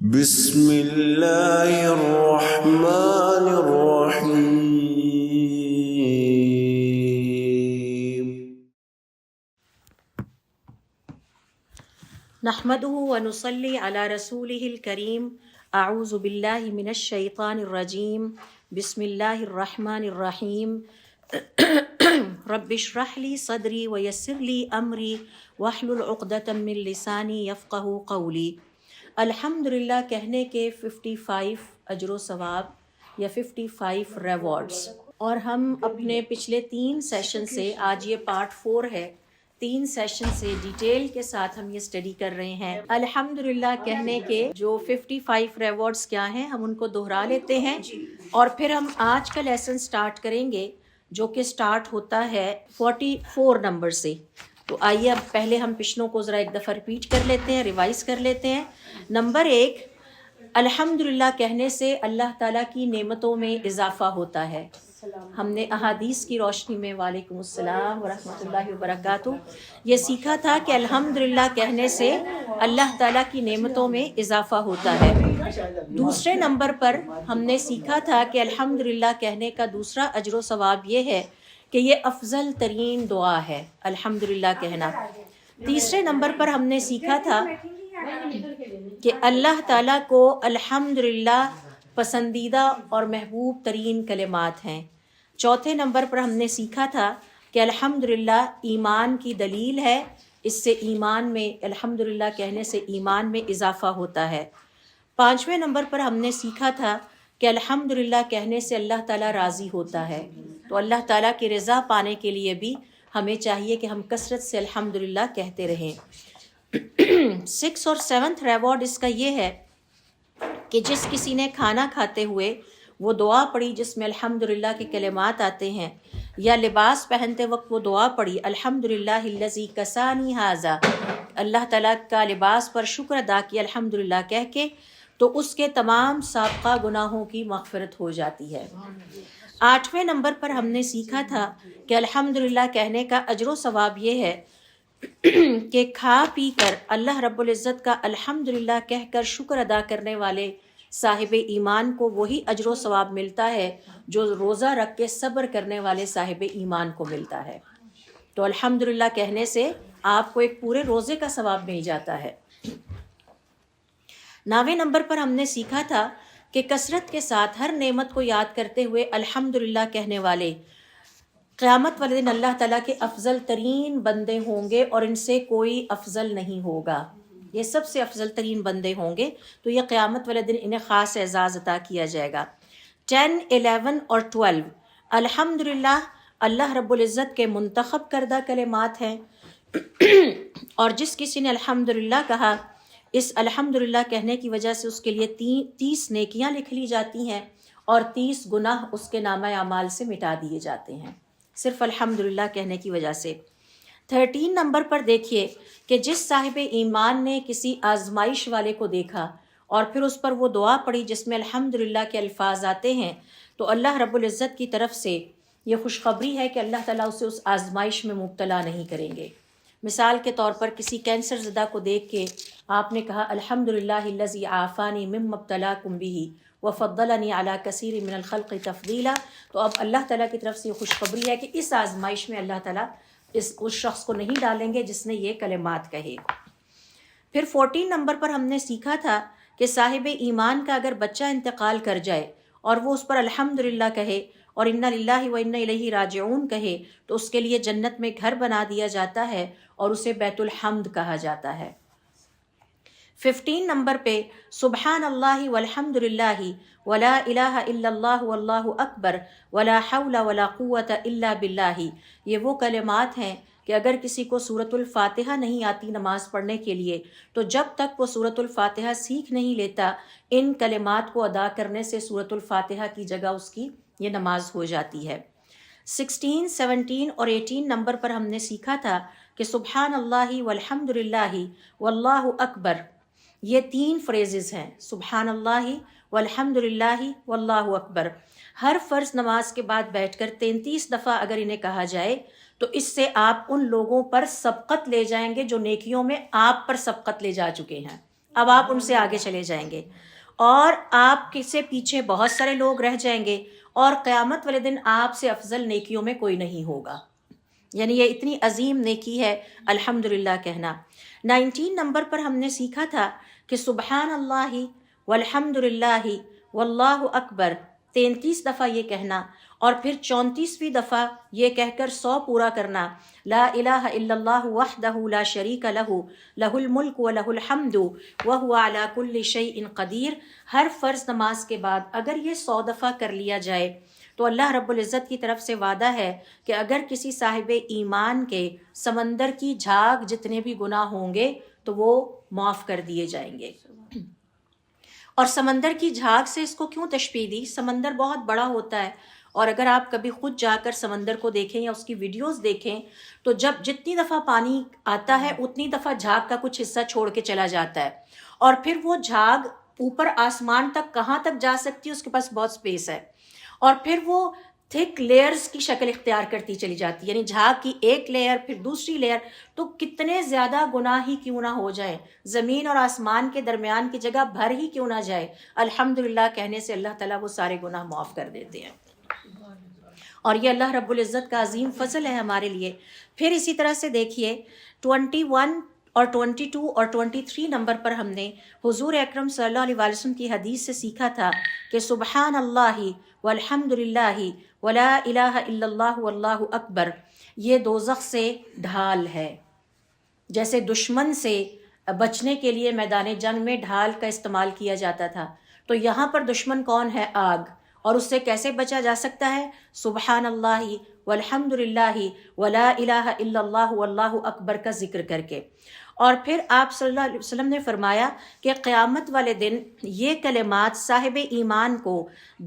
بسم اللہ الرحمن الرحیم نحمده ونصلي على رسوله الكريم اعوذ باللہ من الشیطان الرجیم بسم اللہ الرحمن الرحیم رب اشرح لي صدری ويسر لي امری واحلل عقدۃ من لسانی یفقہوا قولی۔ الحمدللہ کہنے کے 55 اجر و ثواب یا 55 ریوارڈز، اور ہم اپنے پچھلے 3 سیشن سے، آج یہ پارٹ 4 ہے، 3 سیشن سے ڈیٹیل کے ساتھ ہم یہ اسٹڈی کر رہے ہیں۔ الحمدللہ کہنے کے جو 55 ریوارڈز کیا ہیں ہم ان کو دہرا لیتے ہیں، اور پھر ہم آج کا لیسن سٹارٹ کریں گے جو کہ سٹارٹ ہوتا ہے 44 نمبر سے۔ تو آئیے اب پہلے ہم پچھلوں کو ذرا ایک دفعہ ریپیٹ کر لیتے ہیں، ریوائز کر لیتے ہیں۔ نمبر 1، الحمدللہ کہنے سے اللہ تعالیٰ کی نعمتوں میں اضافہ ہوتا ہے۔ ہم نے احادیث کی روشنی میں، وعلیکم السلام ورحمۃ اللہ وبرکاتہ، یہ سیکھا تھا کہ الحمدللہ کہنے سے اللہ تعالیٰ کی نعمتوں میں اضافہ ہوتا ہے۔ دوسرے نمبر پر ہم نے سیکھا تھا کہ الحمدللہ کہنے کا دوسرا اجر و ثواب یہ ہے کہ یہ افضل ترین دعا ہے الحمدللہ کہنا۔ تیسرے نمبر پر ہم نے سیکھا تھا کہ اللہ تعالیٰ کو الحمدللہ پسندیدہ اور محبوب ترین کلمات ہیں۔ چوتھے نمبر پر ہم نے سیکھا تھا کہ الحمدللہ ایمان کی دلیل ہے، اس سے ایمان میں، الحمدللہ کہنے سے ایمان میں اضافہ ہوتا ہے۔ 5ویں نمبر پر ہم نے سیکھا تھا کہ الحمدللہ کہنے سے اللہ تعالیٰ راضی ہوتا ہے، تو اللہ تعالیٰ کی رضا پانے کے لیے بھی ہمیں چاہیے کہ ہم کثرت سے الحمدللہ کہتے رہیں۔ 6 اور 7 ریوارڈ اس کا یہ ہے کہ جس کسی نے کھانا کھاتے ہوئے وہ دعا پڑھی جس میں الحمدللہ کے کلمات آتے ہیں، یا لباس پہنتے وقت وہ دعا پڑھی الحمدللہ الذی کسانی ھذا، اللہ تعالیٰ کا لباس پر شکر ادا کیا الحمدللہ کہہ کے، تو اس کے تمام سابقہ گناہوں کی مغفرت ہو جاتی ہے۔ 8ویں نمبر پر ہم نے سیکھا تھا کہ الحمدللہ کہنے کا اجر و ثواب یہ ہے کہ کھا پی کر اللہ رب العزت کا الحمدللہ کہہ کر شکر ادا کرنے والے صاحب ایمان کو وہی اجر و ثواب ملتا ہے جو روزہ رکھ کے صبر کرنے والے صاحب ایمان کو ملتا ہے۔ تو الحمدللہ کہنے سے آپ کو ایک پورے روزے کا ثواب مل جاتا ہے۔ 9ویں نمبر پر ہم نے سیکھا تھا کہ کثرت کے ساتھ ہر نعمت کو یاد کرتے ہوئے الحمدللہ کہنے والے قیامت والے دن اللہ تعالیٰ کے افضل ترین بندے ہوں گے، اور ان سے کوئی افضل نہیں ہوگا، یہ سب سے افضل ترین بندے ہوں گے، تو یہ قیامت والے دن انہیں خاص اعزاز عطا کیا جائے گا۔ 10، 11 اور 12 الحمدللہ اللہ رب العزت کے منتخب کردہ کلمات ہیں، اور جس کسی نے الحمدللہ کہا، اس الحمدللہ کہنے کی وجہ سے اس کے لیے 30 نیکیاں لکھ لی جاتی ہیں، اور 30 گناہ اس کے نامہ اعمال سے مٹا دیے جاتے ہیں، صرف الحمدللہ کہنے کی وجہ سے۔ 13 نمبر پر دیکھیے کہ جس صاحب ایمان نے کسی آزمائش والے کو دیکھا اور پھر اس پر وہ دعا پڑھی جس میں الحمدللہ کے الفاظ آتے ہیں، تو اللہ رب العزت کی طرف سے یہ خوشخبری ہے کہ اللہ تعالیٰ اسے اس آزمائش میں مبتلا نہیں کریں گے۔ مثال کے طور پر کسی کینسر زدہ کو دیکھ کے آپ نے کہا الحمدللہ الذی عافانی مما ابتلاکم بہ وفضلنی علی کثیر من الخلق تفضیلا، تو اب اللہ تعالیٰ کی طرف سے یہ خوشخبری ہے کہ اس آزمائش میں اللہ تعالیٰ اس شخص کو نہیں ڈالیں گے جس نے یہ کلمات کہے۔ پھر 14 نمبر پر ہم نے سیکھا تھا کہ صاحب ایمان کا اگر بچہ انتقال کر جائے اور وہ اس پر الحمدللہ کہے اور انا للہ و انا الیہ راجعون کہے، تو اس کے لیے جنت میں گھر بنا دیا جاتا ہے اور اسے بیت الحمد کہا جاتا ہے۔ 15 نمبر پہ سبحان اللہ والحمد للہ ولا الہ الا اللہ واللہ اکبر ولا حول ولا قوت الا باللہ، یہ وہ کلمات ہیں کہ اگر کسی کو سورۃ الفاتحہ نہیں آتی نماز پڑھنے کے لیے، تو جب تک وہ سورۃ الفاتحہ سیکھ نہیں لیتا، ان کلمات کو ادا کرنے سے سورۃ الفاتحہ کی جگہ اس کی یہ نماز ہو جاتی ہے۔ 16، 17 اور 18 نمبر پر ہم نے سیکھا تھا کہ سبحان اللہ والحمد للہ واللہ اکبر، یہ 3 فریزز ہیں، سبحان اللہ والحمد للہ واللہ اکبر۔ ہر فرض نماز کے بعد بیٹھ کر 33 دفعہ اگر انہیں کہا جائے تو اس سے آپ ان لوگوں پر سبقت لے جائیں گے جو نیکیوں میں آپ پر سبقت لے جا چکے ہیں، اب آپ ان سے آگے چلے جائیں گے اور آپ کے سے پیچھے بہت سارے لوگ رہ جائیں گے، اور قیامت والے دن آپ سے افضل نیکیوں میں کوئی نہیں ہوگا۔ یعنی یہ اتنی عظیم نیکی ہے الحمدللہ کہنا۔ 19 نمبر پر ہم نے سیکھا تھا کہ سبحان اللہ والحمدللہ واللہ اکبر 33 دفعہ یہ کہنا، اور پھر 34ویں دفعہ یہ کہہ کر 100 پورا کرنا، لا الہ الا اللہ وحدہ لا شریک لہ لہ الملک و لہ الحمد وہو علی کل شیء قدیر۔ ہر فرض نماز کے بعد اگر یہ 100 دفعہ کر لیا جائے تو اللہ رب العزت کی طرف سے وعدہ ہے کہ اگر کسی صاحب ایمان کے سمندر کی جھاگ جتنے بھی گناہ ہوں گے تو وہ معاف کر دیے جائیں گے۔ اور سمندر کی جھاگ سے اس کو کیوں تشبیہ دی؟ سمندر بہت بڑا ہوتا ہے، اور اگر آپ کبھی خود جا کر سمندر کو دیکھیں یا اس کی ویڈیوز دیکھیں تو جب جتنی دفعہ پانی آتا ہے اتنی دفعہ جھاگ کا کچھ حصہ چھوڑ کے چلا جاتا ہے، اور پھر وہ جھاگ اوپر آسمان تک کہاں تک جا سکتی ہے، اس کے پاس بہت سپیس ہے، اور پھر وہ تھک لیئرز کی شکل اختیار کرتی چلی جاتی ہے، یعنی جھاگ کی ایک لیئر پھر دوسری لیئر، تو کتنے زیادہ گناہ ہی کیوں نہ ہو جائیں، زمین اور آسمان کے درمیان کی جگہ بھر ہی کیوں نہ جائے، الحمدللہ کہنے سے اللہ تعالیٰ وہ سارے گناہ معاف کر دیتے ہیں، اور یہ اللہ رب العزت کا عظیم فضل ہے ہمارے لیے۔ پھر اسی طرح سے دیکھیے 21 اور 22 اور 23 نمبر پر ہم نے حضور اکرم صلی اللہ علیہ وسلم کی حدیث سے سیکھا تھا کہ سبحان اللہ والحمد للہ ولا الہ الا اللہ واللہ اکبر، یہ دوزخ سے ڈھال ہے۔ جیسے دشمن سے بچنے کے لیے میدان جنگ میں ڈھال کا استعمال کیا جاتا تھا، تو یہاں پر دشمن کون ہے؟ آگ، اور اس سے کیسے بچا جا سکتا ہے؟ سبحان اللہ والحمد للہ ولا الہ الا اللہ واللہ اکبر کا ذکر کر کے۔ اور پھر آپ صلی اللہ علیہ وسلم نے فرمایا کہ قیامت والے دن یہ کلمات صاحب ایمان کو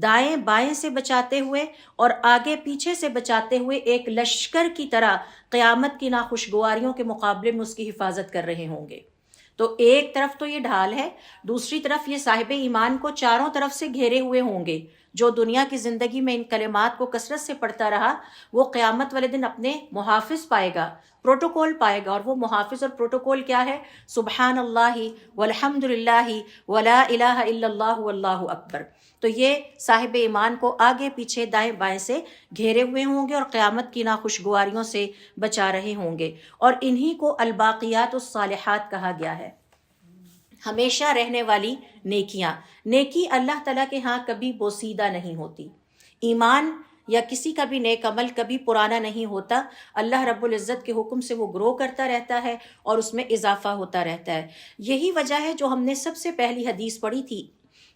دائیں بائیں سے بچاتے ہوئے اور آگے پیچھے سے بچاتے ہوئے ایک لشکر کی طرح قیامت کی ناخوشگواریوں کے مقابلے میں اس کی حفاظت کر رہے ہوں گے۔ تو ایک طرف تو یہ ڈھال ہے، دوسری طرف یہ صاحب ایمان کو چاروں طرف سے گھیرے ہوئے ہوں گے۔ جو دنیا کی زندگی میں ان کلمات کو کثرت سے پڑھتا رہا وہ قیامت والے دن اپنے محافظ پائے گا، پروٹوکول پائے گا، اور وہ محافظ اور پروٹوکول کیا ہے؟ سبحان اللہ والحمد للہ ولا الہ الا اللہ واللہ اکبر۔ تو یہ صاحب ایمان کو آگے پیچھے دائیں بائیں سے گھیرے ہوئے ہوں گے اور قیامت کی ناخوشگواریوں سے بچا رہے ہوں گے، اور انہی کو الباقیات الصالحات کہا گیا ہے، ہمیشہ رہنے والی نیکیاں۔ نیکی اللہ تعالیٰ کے ہاں کبھی بوسیدہ نہیں ہوتی، ایمان یا کسی کا بھی نیک عمل کبھی پرانا نہیں ہوتا، اللہ رب العزت کے حکم سے وہ گرو کرتا رہتا ہے اور اس میں اضافہ ہوتا رہتا ہے۔ یہی وجہ ہے جو ہم نے سب سے پہلی حدیث پڑھی تھی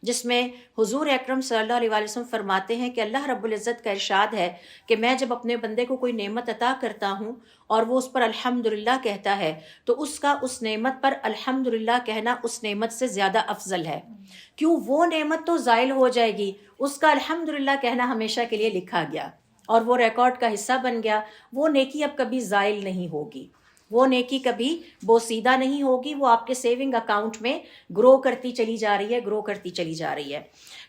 جس میں حضور اکرم صلی اللہ علیہ وسلم فرماتے ہیں کہ اللہ رب العزت کا ارشاد ہے کہ میں جب اپنے بندے کو کوئی نعمت عطا کرتا ہوں اور وہ اس پر الحمدللہ کہتا ہے تو اس کا اس نعمت پر الحمدللہ کہنا اس نعمت سے زیادہ افضل ہے۔ کیوں؟ وہ نعمت تو زائل ہو جائے گی، اس کا الحمدللہ کہنا ہمیشہ کے لیے لکھا گیا اور وہ ریکارڈ کا حصہ بن گیا، وہ نیکی اب کبھی زائل نہیں ہوگی، وہ نیکی کبھی بوسیدہ نہیں ہوگی، وہ آپ کے سیونگ اکاؤنٹ میں گرو کرتی چلی جا رہی ہے، گرو کرتی چلی جا رہی ہے۔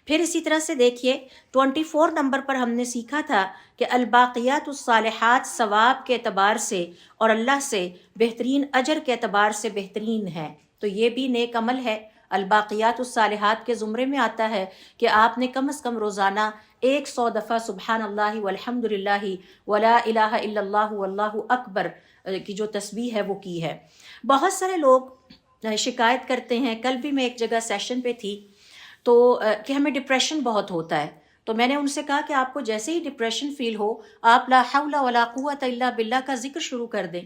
پھر اسی طرح سے دیکھیے 24 نمبر پر ہم نے سیکھا تھا کہ الباقیات الصالحات ثواب کے اعتبار سے اور اللہ سے بہترین اجر کے اعتبار سے بہترین ہے، تو یہ بھی نیک عمل ہے، الباقیات الصالحات کے زمرے میں آتا ہے کہ آپ نے کم از کم روزانہ 100 دفعہ سبحان اللہ والحمد للہ ولا الہ الا اللہ واللہ اکبر کی جو تسبیح ہے وہ کی ہے۔ بہت سارے لوگ شکایت کرتے ہیں، کل بھی میں ایک جگہ سیشن پہ تھی تو کہ ہمیں ڈپریشن بہت ہوتا ہے، تو میں نے ان سے کہا کہ آپ کو جیسے ہی ڈپریشن فیل ہو آپ لا حول ولا قوت الا باللہ کا ذکر شروع کر دیں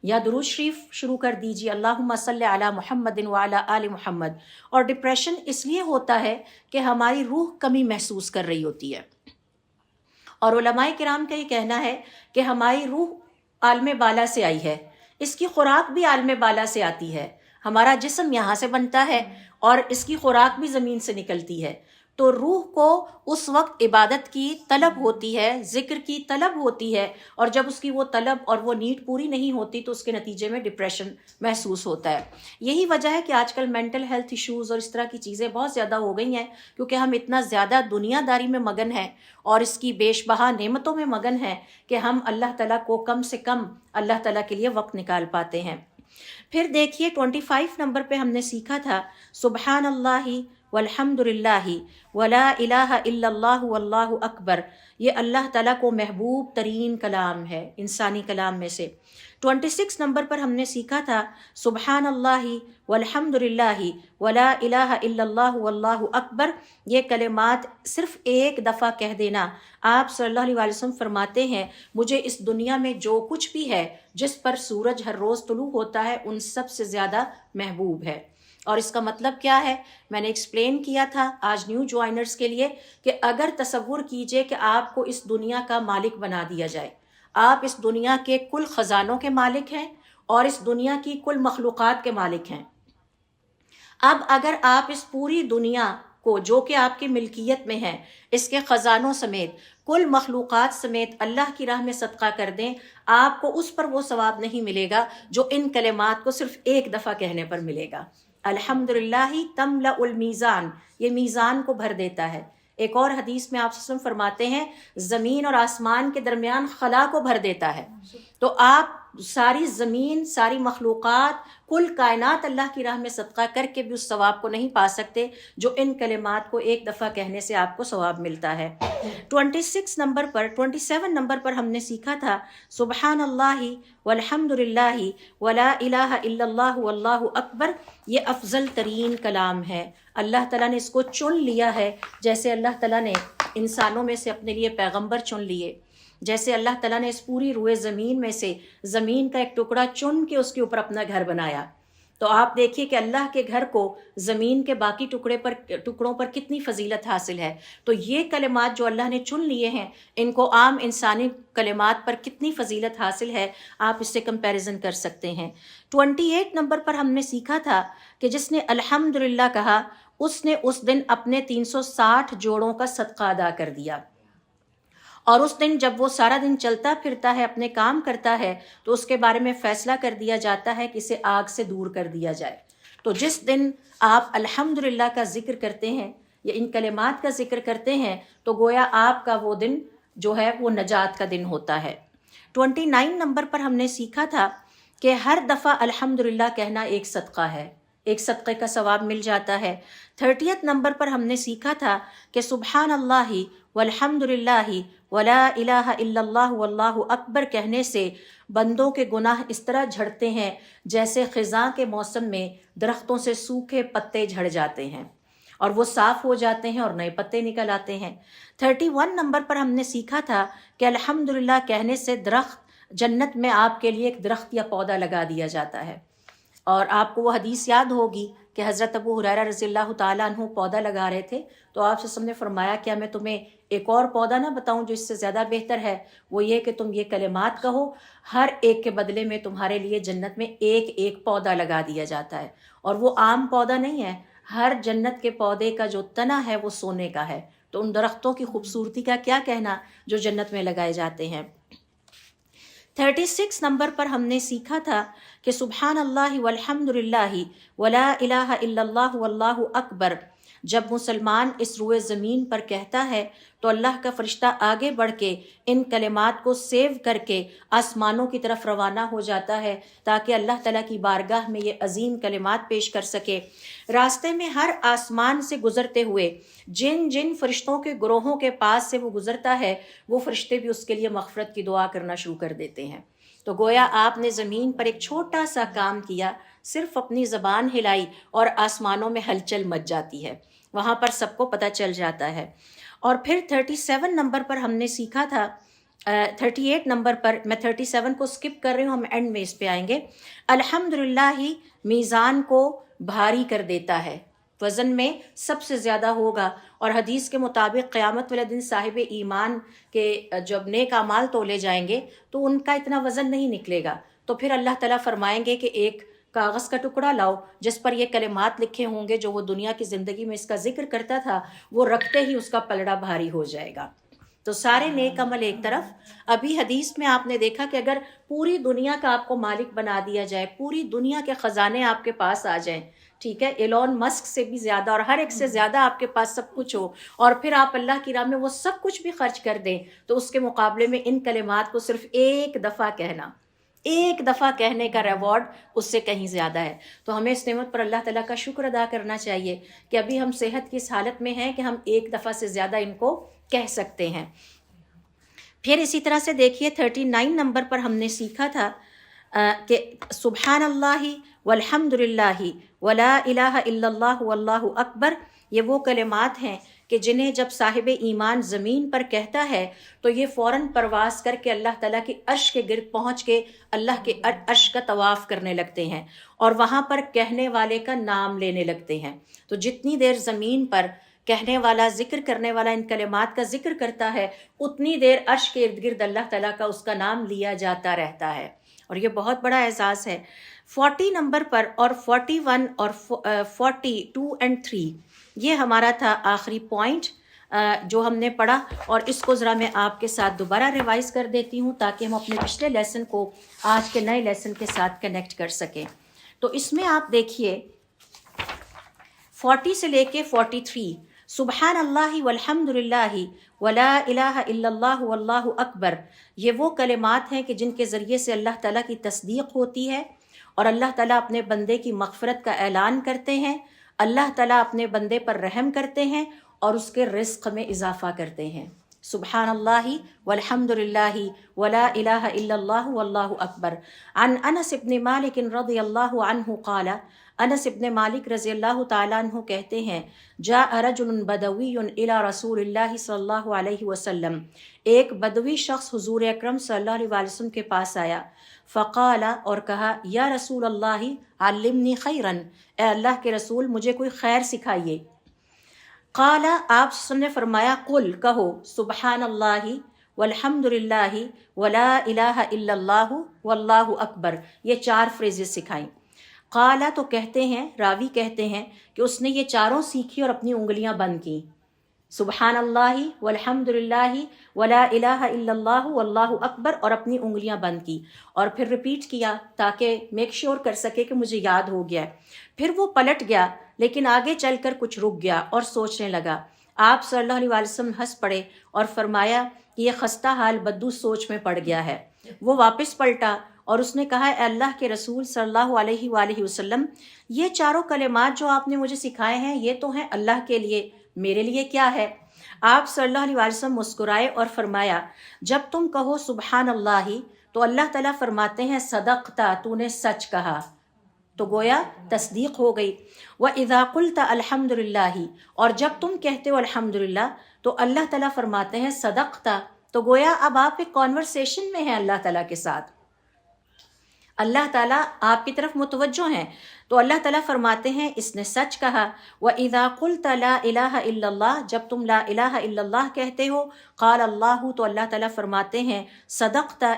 یا درود شریف شروع کر دیجیے، اللہم صلی علی محمد وعلی آل محمد۔ اور ڈپریشن اس لیے ہوتا ہے کہ ہماری روح کمی محسوس کر رہی ہوتی ہے، اور علماء کرام کا یہ کہنا ہے کہ ہماری روح عالم بالا سے آئی ہے، اس کی خوراک بھی عالم بالا سے آتی ہے، ہمارا جسم یہاں سے بنتا ہے اور اس کی خوراک بھی زمین سے نکلتی ہے، تو روح کو اس وقت عبادت کی طلب ہوتی ہے، ذکر کی طلب ہوتی ہے، اور جب اس کی وہ طلب اور وہ نیڈ پوری نہیں ہوتی تو اس کے نتیجے میں ڈپریشن محسوس ہوتا ہے۔ یہی وجہ ہے کہ آج کل مینٹل ہیلتھ ایشوز اور اس طرح کی چیزیں بہت زیادہ ہو گئی ہیں، کیونکہ ہم اتنا زیادہ دنیا داری میں مگن ہیں اور اس کی بیش بہا نعمتوں میں مگن ہیں کہ ہم اللہ تعالیٰ کو کم سے کم اللہ تعالیٰ کے لیے وقت نکال پاتے ہیں۔ پھر دیکھیے 25 نمبر پہ ہم نے سیکھا تھا سبحان اللہ والحمدللہ ولا الہ الا اللہ واللہ اکبر، یہ اللہ تعالیٰ کو محبوب ترین کلام ہے انسانی کلام میں سے۔ 26 نمبر پر ہم نے سیکھا تھا سبحان اللہ والحمدللہ ولا الہ الا اللہ واللہ اکبر، یہ کلمات صرف ایک دفعہ کہہ دینا۔ آپ صلی اللہ علیہ وسلم فرماتے ہیں مجھے اس دنیا میں جو کچھ بھی ہے جس پر سورج ہر روز طلوع ہوتا ہے ان سب سے زیادہ محبوب ہے۔ اور اس کا مطلب کیا ہے میں نے ایکسپلین کیا تھا آج نیو جوائنرز کے لیے کہ اگر تصور کیجئے کہ آپ کو اس دنیا کا مالک بنا دیا جائے، آپ اس دنیا کے کل خزانوں کے مالک ہیں اور اس دنیا کی کل مخلوقات کے مالک ہیں۔ اب اگر آپ اس پوری دنیا کو جو کہ آپ کی ملکیت میں ہے، اس کے خزانوں سمیت کل مخلوقات سمیت اللہ کی راہ میں صدقہ کر دیں، آپ کو اس پر وہ ثواب نہیں ملے گا جو ان کلمات کو صرف ایک دفعہ کہنے پر ملے گا۔ الحمدللہ تملأ المیزان، یہ میزان کو بھر دیتا ہے۔ ایک اور حدیث میں آپ صلی اللہ علیہ وسلم فرماتے ہیں زمین اور آسمان کے درمیان خلا کو بھر دیتا ہے۔ تو آپ ساری زمین، ساری مخلوقات، کل کائنات اللہ کی راہ میں صدقہ کر کے بھی اس ثواب کو نہیں پا سکتے جو ان کلمات کو ایک دفعہ کہنے سے آپ کو ثواب ملتا ہے۔ 27 نمبر پر ہم نے سیکھا تھا سبحان اللہ والحمدللہ ولا الہ الا اللہ واللہ اکبر، یہ افضل ترین کلام ہے۔ اللہ تعالیٰ نے اس کو چن لیا ہے، جیسے اللہ تعالیٰ نے انسانوں میں سے اپنے لیے پیغمبر چن لیے، جیسے اللہ تعالیٰ نے اس پوری روئے زمین میں سے زمین کا ایک ٹکڑا چن کے اس کے اوپر اپنا گھر بنایا۔ تو آپ دیکھیے کہ اللہ کے گھر کو زمین کے باقی ٹکڑوں پر کتنی فضیلت حاصل ہے۔ تو یہ کلمات جو اللہ نے چن لیے ہیں ان کو عام انسانی کلمات پر کتنی فضیلت حاصل ہے، آپ اس سے کمپیریزن کر سکتے ہیں۔ 28 نمبر پر ہم نے سیکھا تھا کہ جس نے الحمدللہ کہا اس نے اس دن اپنے 360 جوڑوں کا صدقہ ادا کر دیا، اور اس دن جب وہ سارا دن چلتا پھرتا ہے، اپنے کام کرتا ہے، تو اس کے بارے میں فیصلہ کر دیا جاتا ہے کہ اسے آگ سے دور کر دیا جائے۔ تو جس دن آپ الحمدللہ کا ذکر کرتے ہیں یا ان کلمات کا ذکر کرتے ہیں تو گویا آپ کا وہ دن جو ہے وہ نجات کا دن ہوتا ہے۔ 29 نمبر پر ہم نے سیکھا تھا کہ ہر دفعہ الحمدللہ کہنا ایک صدقہ ہے، ایک صدقے کا ثواب مل جاتا ہے۔ 30 نمبر پر ہم نے سیکھا تھا کہ سبحان اللہ والحمدللہ ولا الہ الا اللہ واللہ اکبر کہنے سے بندوں کے گناہ اس طرح جھڑتے ہیں جیسے خزاں کے موسم میں درختوں سے سوکھے پتے جھڑ جاتے ہیں اور وہ صاف ہو جاتے ہیں اور نئے پتے نکل آتے ہیں۔ 31 نمبر پر ہم نے سیکھا تھا کہ الحمدللہ کہنے سے درخت جنت میں آپ کے لیے ایک درخت یا پودا لگا دیا جاتا ہے۔ اور آپ کو وہ حدیث یاد ہوگی کہ حضرت ابو ہریرہ رضی اللہ تعالیٰ عنہ پودا لگا رہے تھے تو آپ سے نے فرمایا کیا میں تمہیں ایک اور پودا نہ بتاؤں جو اس سے زیادہ بہتر ہے؟ وہ یہ کہ تم یہ کلمات کہو، ہر ایک کے بدلے میں تمہارے لیے جنت میں ایک ایک پودا لگا دیا جاتا ہے، اور وہ عام پودا نہیں ہے، ہر جنت کے پودے کا جو تنا ہے وہ سونے کا ہے۔ تو ان درختوں کی خوبصورتی کا کیا کہنا جو جنت میں لگائے جاتے ہیں۔ 36 نمبر پر ہم نے سیکھا تھا کہ سبحان اللہ والحمدللہ ولا الہ الا اللہ واللہ اکبر جب مسلمان اس روئے زمین پر کہتا ہے تو اللہ کا فرشتہ آگے بڑھ کے ان کلمات کو سیو کر کے آسمانوں کی طرف روانہ ہو جاتا ہے تاکہ اللہ تعالیٰ کی بارگاہ میں یہ عظیم کلمات پیش کر سکے۔ راستے میں ہر آسمان سے گزرتے ہوئے جن جن فرشتوں کے گروہوں کے پاس سے وہ گزرتا ہے وہ فرشتے بھی اس کے لیے مغفرت کی دعا کرنا شروع کر دیتے ہیں۔ تو گویا آپ نے زمین پر ایک چھوٹا سا کام کیا، صرف اپنی زبان ہلائی اور آسمانوں میں ہلچل مچ جاتی ہے، وہاں پر سب کو پتہ چل جاتا ہے۔ اور پھر 37 نمبر پر ہم نے سیکھا تھا 38 نمبر پر، میں 37 کو سکپ کر رہی ہوں، ہم اینڈ میں اس پہ آئیں گے۔ الحمدللہ ہی میزان کو بھاری کر دیتا ہے، وزن میں سب سے زیادہ ہوگا، اور حدیث کے مطابق قیامت والے دن صاحب ایمان کے جب نیک اعمال تولے جائیں گے تو ان کا اتنا وزن نہیں نکلے گا، تو پھر اللہ تعالیٰ فرمائیں گے کہ ایک کاغذ کا ٹکڑا لاؤ جس پر یہ کلمات لکھے ہوں گے جو وہ دنیا کی زندگی میں اس کا ذکر کرتا تھا، وہ رکھتے ہی اس کا پلڑا بھاری ہو جائے گا۔ تو سارے نیک عمل ایک طرف۔ ابھی حدیث میں آپ نے دیکھا کہ اگر پوری دنیا کا آپ کو مالک بنا دیا جائے، پوری دنیا کے خزانے آپ کے پاس آ جائیں، ٹھیک ہے، ایلون مسک سے بھی زیادہ اور ہر ایک سے زیادہ آپ کے پاس سب کچھ ہو، اور پھر آپ اللہ کی راہ میں وہ سب کچھ بھی خرچ کر دیں، تو اس کے مقابلے میں ان کلمات کو صرف ایک دفعہ کہنا، ایک دفعہ کہنے کا ریوارڈ اس سے کہیں زیادہ ہے۔ تو ہمیں اس نعمت پر اللہ تعالیٰ کا شکر ادا کرنا چاہیے کہ ابھی ہم صحت کی اس حالت میں ہیں کہ ہم ایک دفعہ سے زیادہ ان کو کہہ سکتے ہیں۔ پھر اسی طرح سے دیکھیے 39 نمبر پر ہم نے سیکھا تھا کہ سبحان اللہ والحمد للہ ولا الہ الا اللہ واللہ اکبر، یہ وہ کلمات ہیں کہ جنہیں جب صاحب ایمان زمین پر کہتا ہے تو یہ فوراً پرواز کر کے اللہ تعالیٰ کی عرش کے گرد پہنچ کے اللہ کے عرش کا طواف کرنے لگتے ہیں اور وہاں پر کہنے والے کا نام لینے لگتے ہیں۔ تو جتنی دیر زمین پر کہنے والا، ذکر کرنے والا ان کلمات کا ذکر کرتا ہے، اتنی دیر عرش کے ارد گرد اللہ تعالیٰ کا اس کا نام لیا جاتا رہتا ہے، اور یہ بہت بڑا اعزاز ہے۔ 40 نمبر پر اور 41 اور 42 and 3 یہ ہمارا تھا آخری پوائنٹ جو ہم نے پڑھا، اور اس کو ذرا میں آپ کے ساتھ دوبارہ ریوائز کر دیتی ہوں تاکہ ہم اپنے پچھلے لیسن کو آج کے نئے لیسن کے ساتھ کنیکٹ کر سکیں۔ تو اس میں آپ دیکھیے 40 سے لے کے 43، سبحان اللہ والحمد للہ ولا الہ الا اللہ واللہ اکبر، یہ وہ کلمات ہیں کہ جن کے ذریعے سے اللہ تعالیٰ کی تصدیق ہوتی ہے اور اللہ تعالیٰ اپنے بندے کی مغفرت کا اعلان کرتے ہیں، اللہ تعالیٰ اپنے بندے پر رحم کرتے ہیں اور اس کے رزق میں اضافہ کرتے ہیں۔ سبحان اللہ والحمد للہ ولا الہ الا اللہ واللہ اکبر۔ عن انس بن مالک رضی اللہ عنہ قال، انس ابن مالک رضی اللہ تعالیٰ عنہ کہتے ہیں، جاء رجل بدوی الی رسول اللہ صلی اللہ علیہ وسلم، ایک بدوی شخص حضور اکرم صلی اللہ علیہ وسلم کے پاس آیا، فقال، اور کہا، یا رسول اللہ علمنی خیرا، اے اللہ کے رسول مجھے کوئی خیر سکھائیے۔ قال، آپ نے فرمایا، قل، کہو، سبحان اللہ والحمد للہ ولا الہ الا اللہ واللہ اکبر، یہ 4 فریزز سکھائیں۔ قالا، تو کہتے ہیں، راوی کہتے ہیں کہ اس نے یہ چاروں سیکھی اور اپنی انگلیاں بند کی، سبحان اللہ والحمد للہ ولا الہ الا اللہ واللہ اکبر، اور اپنی انگلیاں بند کی، اور پھر ریپیٹ کیا تاکہ میک شیور کر سکے کہ مجھے یاد ہو گیا ہے۔ پھر وہ پلٹ گیا لیکن آگے چل کر کچھ رک گیا اور سوچنے لگا۔ آپ صلی اللہ علیہ وسلم ہنس پڑے اور فرمایا کہ یہ خستہ حال بدو سوچ میں پڑ گیا ہے۔ وہ واپس پلٹا اور اس نے کہا، اے اللہ کے رسول صلی اللہ علیہ وآلہ وسلم، یہ چاروں کلمات جو آپ نے مجھے سکھائے ہیں یہ تو ہیں اللہ کے لیے، میرے لیے کیا ہے؟ آپ صلی اللہ علیہ وسلم مسکرائے اور فرمایا، جب تم کہو سبحان اللہ تو اللہ تعالیٰ فرماتے ہیں صدقتا، تو نے سچ کہا، تو گویا تصدیق ہو گئی۔ وَإِذَا قُلْتَ الْحَمْدُ لِلَّهِ، اور جب تم کہتے ہو الحمدللہ تو اللہ تعالیٰ فرماتے ہیں صدقتا، تو گویا اب آپ ایک کانورسیشن میں ہیں اللہ تعالیٰ کے ساتھ، اللہ تعالیٰ آپ کی طرف متوجہ ہیں، تو اللہ تعالیٰ فرماتے ہیں اس نے سچ کہا۔ وَإِذَا قُلْتَ لَا إِلَٰهَ إِلَّا اللَّهُ، جب تم لا الہ الا اللہ کہتے ہو، قال اللہ، تو اللہ تعالیٰ فرماتے ہیں صدقتا،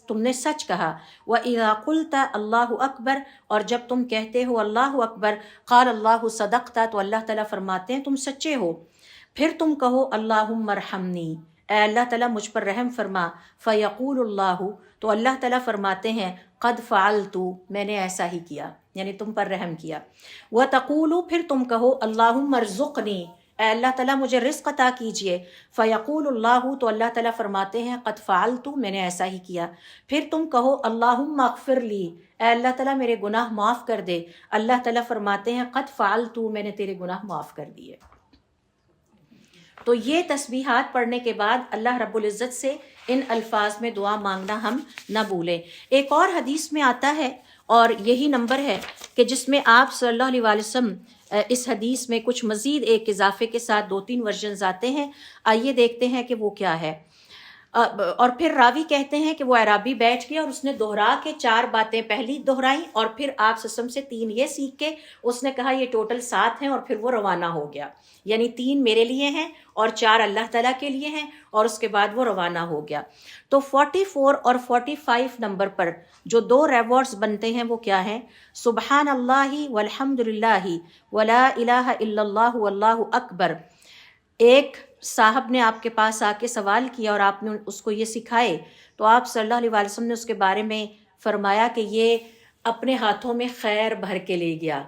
تم نے سچ کہا۔ وَإِذَا قُلْتَ اللَّهُ أَكْبَرُ، اور جب تم کہتے ہو اللہ اکبر، قال اللہ صدقتا، تو اللہ تعالیٰ فرماتے ہیں تم سچے ہو۔ پھر تم کہو اللہم ارحمنی، اے اللہ تعالیٰ مجھ پر رحم فرما، فیقول اللہ، تو اللہ تعالیٰ فرماتے ہیں قد فعلت، میں نے ایسا ہی کیا، یعنی تم پر رحم کیا۔ وتقول، پھر تم کہو اللہم ارزقنی، اے اللہ تعالیٰ مجھے رزق عطا کیجئے، فیقول اللہ، تو اللہ تعالیٰ فرماتے ہیں قد فعلت، میں نے ایسا ہی کیا۔ پھر تم کہو اللہم اغفر لی، اے اللہ تعالیٰ میرے گناہ معاف کر دے، اللہ تعالیٰ فرماتے ہیں قد فعلت، میں نے تیرے گناہ معاف کر دیے۔ تو یہ تسبیحات پڑھنے کے بعد اللہ رب العزت سے ان الفاظ میں دعا مانگنا ہم نہ بھولیں۔ ایک اور حدیث میں آتا ہے، اور یہی نمبر ہے کہ جس میں آپ صلی اللہ علیہ وسلم اس حدیث میں کچھ مزید ایک اضافے کے ساتھ 2-3 ورژنز آتے ہیں، آئیے دیکھتے ہیں کہ وہ کیا ہے۔ اور پھر راوی کہتے ہیں کہ وہ اعرابی بیٹھ گیا اور اس نے دوہرا کے 4 باتیں پہلی دہرائیں، اور پھر آپ صلی اللہ علیہ وسلم سے 3 یہ سیکھ کے اس نے کہا یہ ٹوٹل 7 ہیں، اور پھر وہ روانہ ہو گیا، یعنی 3 میرے لیے ہیں اور 4 اللہ تعالیٰ کے لیے ہیں، اور اس کے بعد وہ روانہ ہو گیا۔ تو 44 اور 45 نمبر پر جو 2 ریوارڈز بنتے ہیں وہ کیا ہیں؟ سبحان اللہ والحمد للہ ولا الہ الا اللہ واللہ اکبر۔ ایک صاحب نے آپ کے پاس آ کے سوال کیا اور آپ نے اس کو یہ سکھائے، تو آپ صلی اللہ علیہ وسلم نے اس کے بارے میں فرمایا کہ یہ اپنے ہاتھوں میں خیر بھر کے لے گیا۔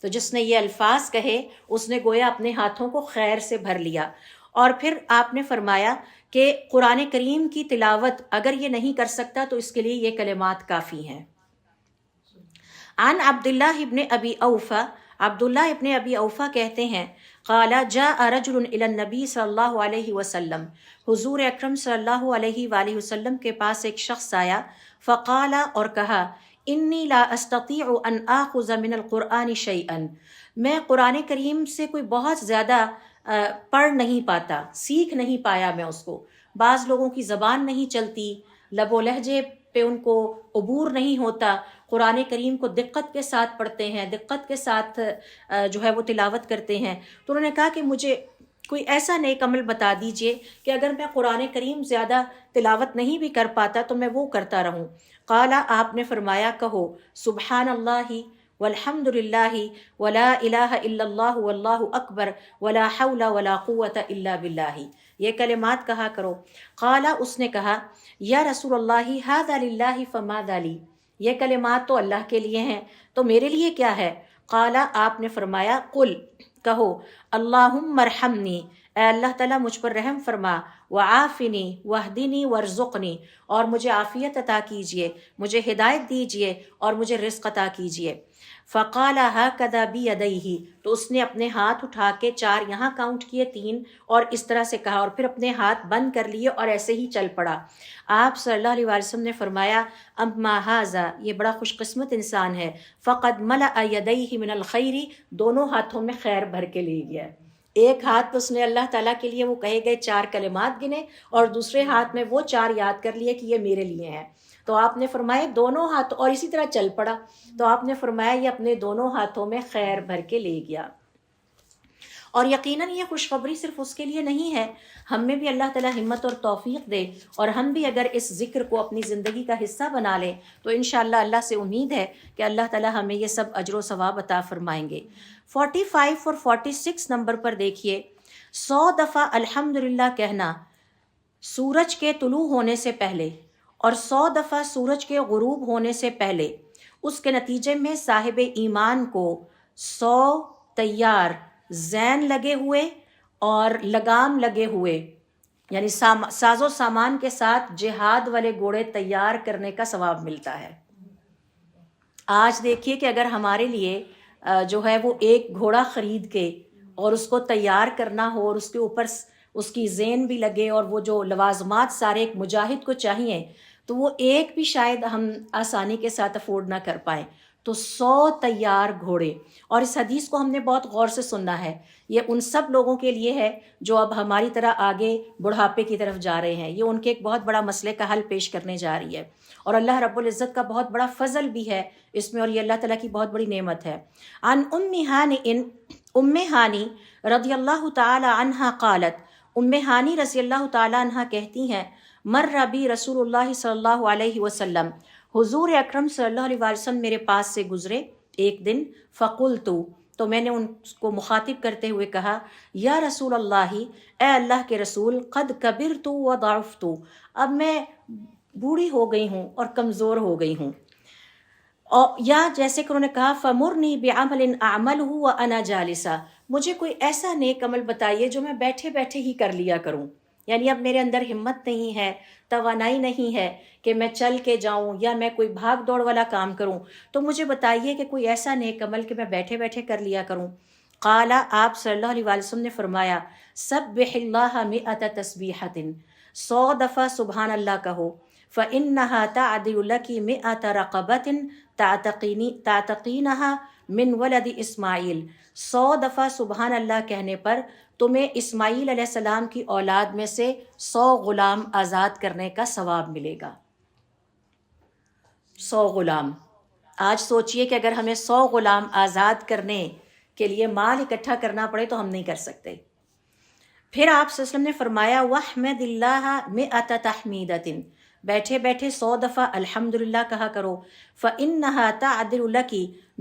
تو جس نے یہ الفاظ کہے اس نے گویا اپنے ہاتھوں کو خیر سے بھر لیا۔ اور پھر آپ نے فرمایا کہ قرآن کریم کی تلاوت اگر یہ نہیں کر سکتا تو اس کے لیے یہ کلمات کافی ہیں۔ عن عبداللہ ابن ابی اوفا، عبداللہ ابن ابی اوفا کہتے ہیں قال جاء رجل الی النبی صلی اللہ علیہ وسلم، حضور اکرم صلی اللہ علیہ وآلہ وسلم کے پاس ایک شخص آیا، فقال، اور کہا، انی لا استطیع ان آخذ من القرآن شیئا، میں قرآن کریم سے کوئی بہت زیادہ پڑھ نہیں پاتا، سیکھ نہیں پایا میں اس کو۔ بعض لوگوں کی زبان نہیں چلتی، لب و لہجے پہ ان کو عبور نہیں ہوتا، قرآن کریم کو دقت کے ساتھ پڑھتے ہیں، دقت کے ساتھ جو ہے وہ تلاوت کرتے ہیں۔ تو انہوں نے کہا کہ مجھے کوئی ایسا نیک عمل بتا دیجئے کہ اگر میں قرآن کریم زیادہ تلاوت نہیں بھی کر پاتا تو میں وہ کرتا رہوں۔ قال، آپ نے فرمایا، کہو سبحان اللہ والحمد للہ ولا الہ الا اللہ واللہ اکبر ولا حول ولا قوۃ الا باللہ، یہ کلمات کہا کرو۔ قال، اس نے کہا، یا رسول اللہ ھذا للہ فماذا لی، یہ کلمات تو اللہ کے لیے ہیں تو میرے لیے کیا ہے؟ قال، آپ نے فرمایا، قل، کہو، اللہم ارحمنی، اے اللہ تعالیٰ مجھ پر رحم فرما، وعافنی واہدنی وارزقنی، اور مجھے عافیت عطا کیجئے، مجھے ہدایت دیجئے اور مجھے رزق عطا کیجئے۔ فقال ہکذا بیدیہ، تو اس نے اپنے ہاتھ اٹھا کے 4 یہاں کاؤنٹ کیے، 3 اور اس طرح سے کہا، اور پھر اپنے ہاتھ بند کر لیے اور ایسے ہی چل پڑا۔ آپ صلی اللہ علیہ وسلم نے فرمایا، اما ھذا، یہ بڑا خوش قسمت انسان ہے، فقد ملأ یدیہ من الخیر، دونوں ہاتھوں میں خیر بھر کے لے گیا۔ ایک ہاتھ تو اس نے اللہ تعالیٰ کے لیے وہ کہے گئے 4 کلمات گنے، اور دوسرے ہاتھ میں وہ 4 یاد کر لیے کہ یہ میرے لیے ہیں۔ تو آپ نے فرمایا دونوں ہاتھ، اور اسی طرح چل پڑا، تو آپ نے فرمایا یہ اپنے دونوں ہاتھوں میں خیر بھر کے لے گیا۔ اور یقیناً یہ خوشخبری صرف اس کے لیے نہیں ہے، ہم میں بھی اللہ تعالیٰ ہمت اور توفیق دے، اور ہم بھی اگر اس ذکر کو اپنی زندگی کا حصہ بنا لیں تو انشاءاللہ اللہ سے امید ہے کہ اللہ تعالیٰ ہمیں یہ سب اجر و ثواب عطا فرمائیں گے۔ 45 اور 46 نمبر پر دیکھیے، 100 دفعہ الحمدللہ کہنا سورج کے طلوع ہونے سے پہلے، اور 100 دفعہ سورج کے غروب ہونے سے پہلے، اس کے نتیجے میں صاحب ایمان کو 100 تیار زین لگے ہوئے اور لگام لگے ہوئے، یعنی ساز و سامان کے ساتھ جہاد والے گھوڑے تیار کرنے کا ثواب ملتا ہے۔ آج دیکھیے کہ اگر ہمارے لیے جو ہے وہ ایک گھوڑا خرید کے اور اس کو تیار کرنا ہو، اور اس کے اوپر اس کی زین بھی لگے، اور وہ جو لوازمات سارے ایک مجاہد کو چاہیے، تو وہ ایک بھی شاید ہم آسانی کے ساتھ افورڈ نہ کر پائیں، تو 100 تیار گھوڑے۔ اور اس حدیث کو ہم نے بہت غور سے سننا ہے، یہ ان سب لوگوں کے لیے ہے جو اب ہماری طرح آگے بڑھاپے کی طرف جا رہے ہیں، یہ ان کے ایک بہت بڑا مسئلے کا حل پیش کرنے جا رہی ہے، اور اللہ رب العزت کا بہت بڑا فضل بھی ہے اس میں، اور یہ اللہ تعالیٰ کی بہت بڑی نعمت ہے۔ عن ام ہانی رضی اللہ تعالی عنہا قالت، ام ہانی رضی اللہ تعالی عنہا کہتی ہیں، مر بی رسول اللہ صلی اللہ علیہ وسلم، حضور اکرم صلی اللہ علیہ وسلم میرے پاس سے گزرے ایک دن، فقلت، تو میں نے ان کو مخاطب کرتے ہوئے کہا، یا رسول اللہ، اے اللہ کے رسول، قد کبرت و ضعفت، اب میں بوڑھی ہو گئی ہوں اور کمزور ہو گئی ہوں، یا جیسے کہ انہوں نے کہا، فمرنی بعمل اعملہ وانا جالسہ، مجھے کوئی ایسا نیک عمل بتائیے جو میں بیٹھے بیٹھے ہی کر لیا کروں، یعنی اب میرے اندر ہمت نہیں ہے، توانائی نہیں ہے کہ میں چل کے جاؤں یا میں کوئی بھاگ دوڑ والا کام کروں، تو مجھے بتائیے کہ کوئی ایسا نیک عمل کہ میں بیٹھے بیٹھے کر لیا کروں۔ قال، آپ صلی اللہ علیہ وسلم نے فرمایا، سبح اللہ 100 تسبیحۃ، 100 دفعہ سبحان اللہ کہو، فإنها تعدل لك 100 رقبۃ تعتقینها من ولد اسماعیل، 100 دفعہ سبحان اللہ کہنے پر تمہیں اسماعیل علیہ السلام کی اولاد میں سے 100 غلام آزاد کرنے کا ثواب ملے گا۔ 100 غلام، آج سوچئے کہ اگر ہمیں 100 غلام آزاد کرنے کے لیے مال اکٹھا کرنا پڑے تو ہم نہیں کر سکتے۔ پھر آپ صلی اللہ علیہ وسلم نے فرمایا، وَاحْمَدِ اللَّهَ 100 تَحْمِيدَةٍ، بیٹھے بیٹھے 100 دفعہ الحمدللہ کہا کرو، فَإِنَّهَا تَعْدِلُ لَكِ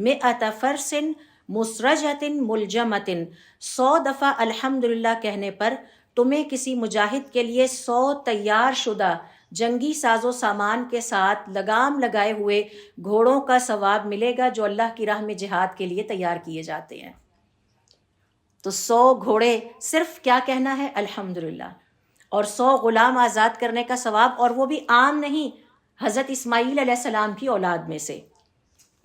100 فَرْسٍ مُسْرَجَةٍ مُلْجَمَةٍ، 100 دفعہ الحمدللہ کہنے پر تمہیں کسی مجاہد کے لیے 100 تیار شدہ جنگی ساز و سامان کے ساتھ لگام لگائے ہوئے گھوڑوں کا ثواب ملے گا جو اللہ کی راہ میں جہاد کے لیے تیار کیے جاتے ہیں۔ تو 100 گھوڑے صرف کیا کہنا ہے الحمدللہ، اور 100 غلام آزاد کرنے کا ثواب، اور وہ بھی عام نہیں، حضرت اسماعیل علیہ السلام کی اولاد میں سے،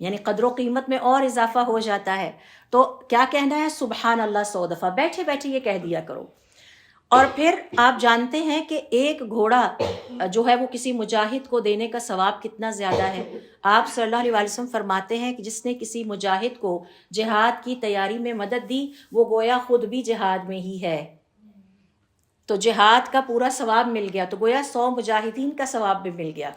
یعنی قدر و قیمت میں اور اضافہ ہو جاتا ہے۔ تو کیا کہنا ہے؟ سبحان اللہ 100 دفعہ بیٹھے بیٹھے یہ کہہ دیا کرو۔ اور پھر آپ جانتے ہیں کہ ایک گھوڑا جو ہے وہ کسی مجاہد کو دینے کا ثواب کتنا زیادہ ہے۔ آپ صلی اللہ علیہ وسلم فرماتے ہیں کہ جس نے کسی مجاہد کو جہاد کی تیاری میں مدد دی وہ گویا خود بھی جہاد میں ہی ہے، تو جہاد کا پورا ثواب مل گیا، تو گویا 100 مجاہدین کا ثواب بھی مل گیا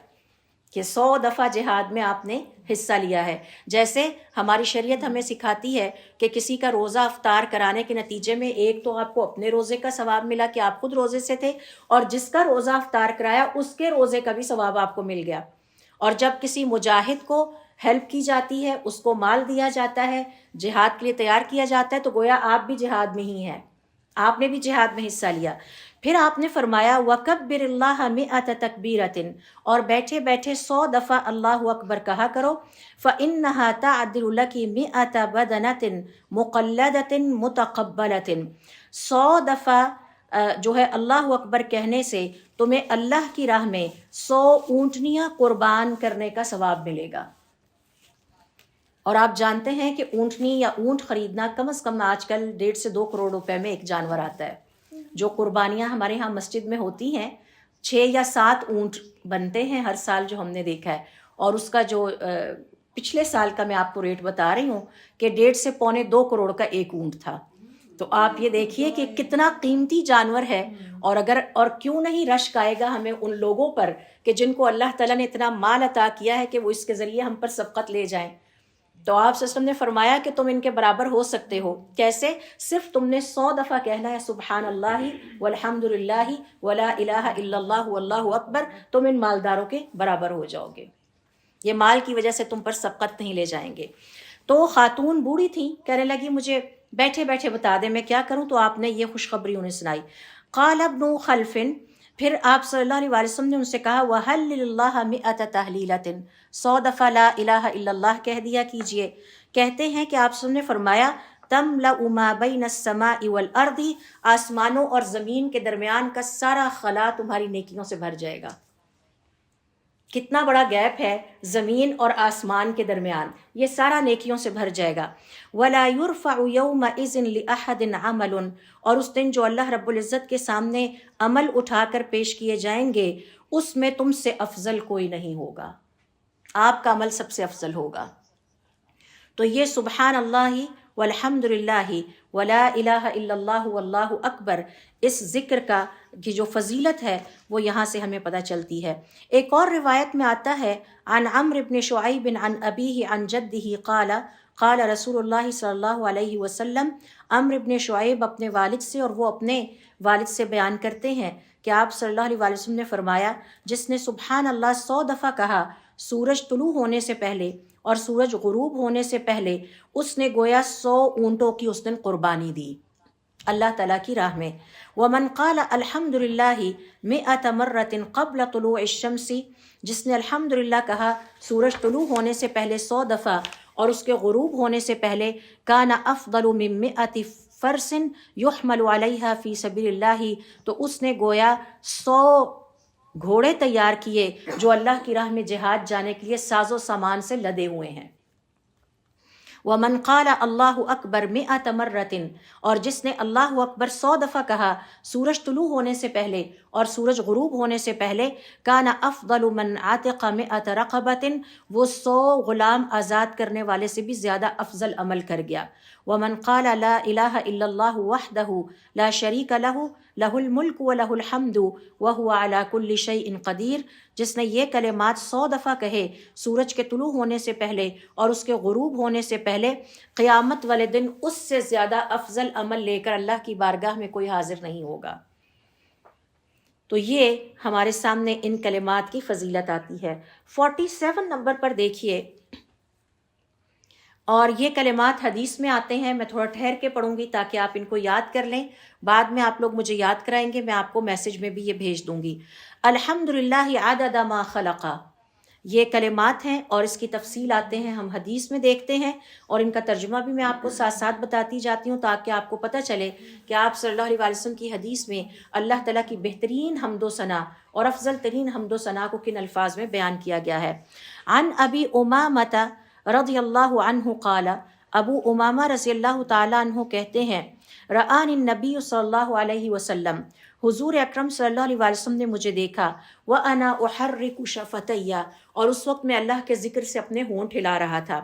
کہ 100 دفعہ جہاد میں آپ نے حصہ لیا ہے۔ جیسے ہماری شریعت ہمیں سکھاتی ہے کہ کسی کا روزہ افطار کرانے کے نتیجے میں ایک تو آپ کو اپنے روزے کا ثواب ملا کہ آپ خود روزے سے تھے، اور جس کا روزہ افطار کرایا اس کے روزے کا بھی ثواب آپ کو مل گیا۔ اور جب کسی مجاہد کو ہیلپ کی جاتی ہے، اس کو مال دیا جاتا ہے، جہاد کے لیے تیار کیا جاتا ہے، تو گویا آپ بھی جہاد میں ہی ہیں، آپ نے بھی جہاد میں حصہ لیا۔ پھر آپ نے فرمایا وَكَبِّرِ اللَّهَ مِئَةَ تَكْبِيرَةٍ، اور بیٹھے بیٹھے 100 دفعہ اللہ اکبر کہا کرو، فَإِنَّهَا تَعْدِلُ لَكِ مِئَةَ بَدَنَةٍ مُقَلَّدَةٍ مُتَقَبَّلَةٍ۔ 100 دفعہ جو ہے اللہ اکبر کہنے سے تمہیں اللہ کی راہ میں 100 اونٹنیاں قربان کرنے کا ثواب ملے گا۔ اور آپ جانتے ہیں کہ اونٹنی یا اونٹ خریدنا کم از کم آج کل 1.5 سے 2 کروڑ روپے میں ایک جانور آتا ہے۔ جو قربانیاں ہمارے ہاں مسجد میں ہوتی ہیں 6 یا 7 اونٹ بنتے ہیں ہر سال، جو ہم نے دیکھا ہے، اور اس کا جو پچھلے سال کا میں آپ کو ریٹ بتا رہی ہوں کہ 1.5 سے پونے 2 کروڑ کا ایک اونٹ تھا۔ تو آپ یہ دیکھیے کہ کتنا قیمتی جانور ہے، اور کیوں نہیں رشک آئے گا ہمیں ان لوگوں پر کہ جن کو اللہ تعالیٰ نے اتنا مال عطا کیا ہے کہ وہ اس کے ذریعے ہم پر سبقت لے جائیں۔ تو آپ صلی اللہ علیہ وسلم نے فرمایا کہ تم ان کے برابر ہو سکتے ہو۔ کیسے؟ صرف تم نے 100 دفعہ کہنا ہے سبحان اللہ والحمد للہ ولا الہ الا اللہ واللہ اکبر، تم ان مالداروں کے برابر ہو جاؤ گے۔ یہ مال کی وجہ سے تم پر سبقت نہیں لے جائیں گے۔ تو خاتون بوڑھی تھیں، کہنے لگی مجھے بیٹھے بیٹھے بتا دیں میں کیا کروں، تو آپ نے یہ خوشخبری انہیں سنائی۔ قال ابن خلف، پھر آپ صلی اللہ علیہ وسلم نے ان سے کہا وَحَلِّلِ اللَّهَ مِئَةَ تَحْلِيلَةٍ، 100 دفعہ لا الہ الا اللہ کہہ دیا کیجئے۔ کہتے ہیں کہ آپ صلی اللہ علیہ وسلم نے فرمایا تَمْلَأُ مَا بَيْنَ السَّمَاءِ وَالْأَرْضِ، آسمانوں اور زمین کے درمیان کا سارا خلا تمہاری نیکیوں سے بھر جائے گا۔ کتنا بڑا گیپ ہے زمین اور آسمان کے درمیان، یہ سارا نیکیوں سے بھر جائے گا۔ وَلَا يُرْفَعُ يَوْمَئِذٍ لِأَحَدٍ عَمَلٌ، اور اس دن جو اللہ رب العزت کے سامنے عمل اٹھا کر پیش کیے جائیں گے اس میں تم سے افضل کوئی نہیں ہوگا، آپ کا عمل سب سے افضل ہوگا۔ تو یہ سبحان اللہ والحمد للہ ولا الہ الا اللہ واللہ اکبر، اس ذکر کا کی جو فضیلت ہے وہ یہاں سے ہمیں پتہ چلتی ہے۔ ایک اور روایت میں آتا ہے عن عمرو بن شعیب عن ابیہ عن جدہ قال قال رسول اللہ صلی اللہ علیہ وسلم، عمرو بن شعیب اپنے والد سے اور وہ اپنے والد سے بیان کرتے ہیں کہ آپ صلی اللہ علیہ وسلم نے فرمایا جس نے سبحان اللہ 100 دفعہ کہا سورج طلوع ہونے سے پہلے اور سورج غروب ہونے سے پہلے، اس نے گویا 100 اونٹوں کی اس دن قربانی دی اللہ تعالیٰ کی راہ میں۔ وَمَنْ قَالَ الْحَمْدُ لِلَّهِ مِئَةَ مَرَّةٍ قَبْلَ طُلُوعِ الشَّمْسِ، جس نے الحمدللہ کہا سورج طلوع ہونے سے پہلے 100 دفعہ اور اس کے غروب ہونے سے پہلے، كَانَ أَفْضَلُ مِن 100 فَرْسٍ يُحْمَلُ عَلَيْهَا فِي سَبِيلِ اللَّهِ، تو اس نے گویا 100 گھوڑے تیار کیے جو اللہ کی راہ میں جہاد جانے کے لیے ساز و سامان سے لدے ہوئے ہیں۔ وَمَنْ قَالَ اللَّهُ أَكْبَرْ 100 مَرَّةٍ، اور جس نے اللہ اکبر 100 دفعہ کہا سورج طلوع ہونے سے پہلے اور سورج غروب ہونے سے پہلے، كَانَ أَفْضَلُ مَنْ عَتَقَ 100 رَقَبَةٍ، وہ 100 غلام آزاد کرنے والے سے بھی زیادہ افضل عمل کر گیا۔ وَمَنْ قَالَ لَا إِلَهَ إِلَّا اللَّهُ وَحْدَهُ لَا شَرِيكَ لَهُ لَهُ الْمُلْكُ وَلَهُ الْحَمْدُ وَهُوَ عَلَى كُلِّ شَيْءٍ قَدِيرٌ، جس نے یہ کلمات 100 دفعہ کہے سورج کے طلوع ہونے سے پہلے اور اس کے غروب ہونے سے پہلے، قیامت والے دن اس سے زیادہ افضل عمل لے کر اللہ کی بارگاہ میں کوئی حاضر نہیں ہوگا۔ تو یہ ہمارے سامنے ان کلمات کی فضیلت آتی ہے۔ 47 نمبر پر دیکھیے، اور یہ کلمات حدیث میں آتے ہیں، میں تھوڑا ٹھہر کے پڑھوں گی تاکہ آپ ان کو یاد کر لیں، بعد میں آپ لوگ مجھے یاد کرائیں گے، میں آپ کو میسج میں بھی یہ بھیج دوں گی۔ الحمدللہ عدد ما خلق، یہ کلمات ہیں اور اس کی تفصیل آتے ہیں ہم حدیث میں دیکھتے ہیں، اور ان کا ترجمہ بھی میں آپ کو ساتھ ساتھ بتاتی جاتی ہوں تاکہ آپ کو پتہ چلے کہ آپ صلی اللہ علیہ وسلم کی حدیث میں اللہ تعالیٰ کی بہترین حمد و ثنا اور افضل ترین حمد و ثنا کو کن الفاظ میں بیان کیا گیا ہے۔ عن ابی امامۃ رضی اللہ عنہ قال، ابو امامہ رضی اللہ تعالیٰ عنہ کہتے ہیں، رآنی النبی صلی اللہ علیہ وسلم، حضور اکرم صلی اللہ علیہ وسلم نے مجھے دیکھا، وَأَنَا أُحَرِّكُ شَفَتَيَّ، اور اس وقت میں اللہ کے ذکر سے اپنے ہونٹ ہلا رہا تھا۔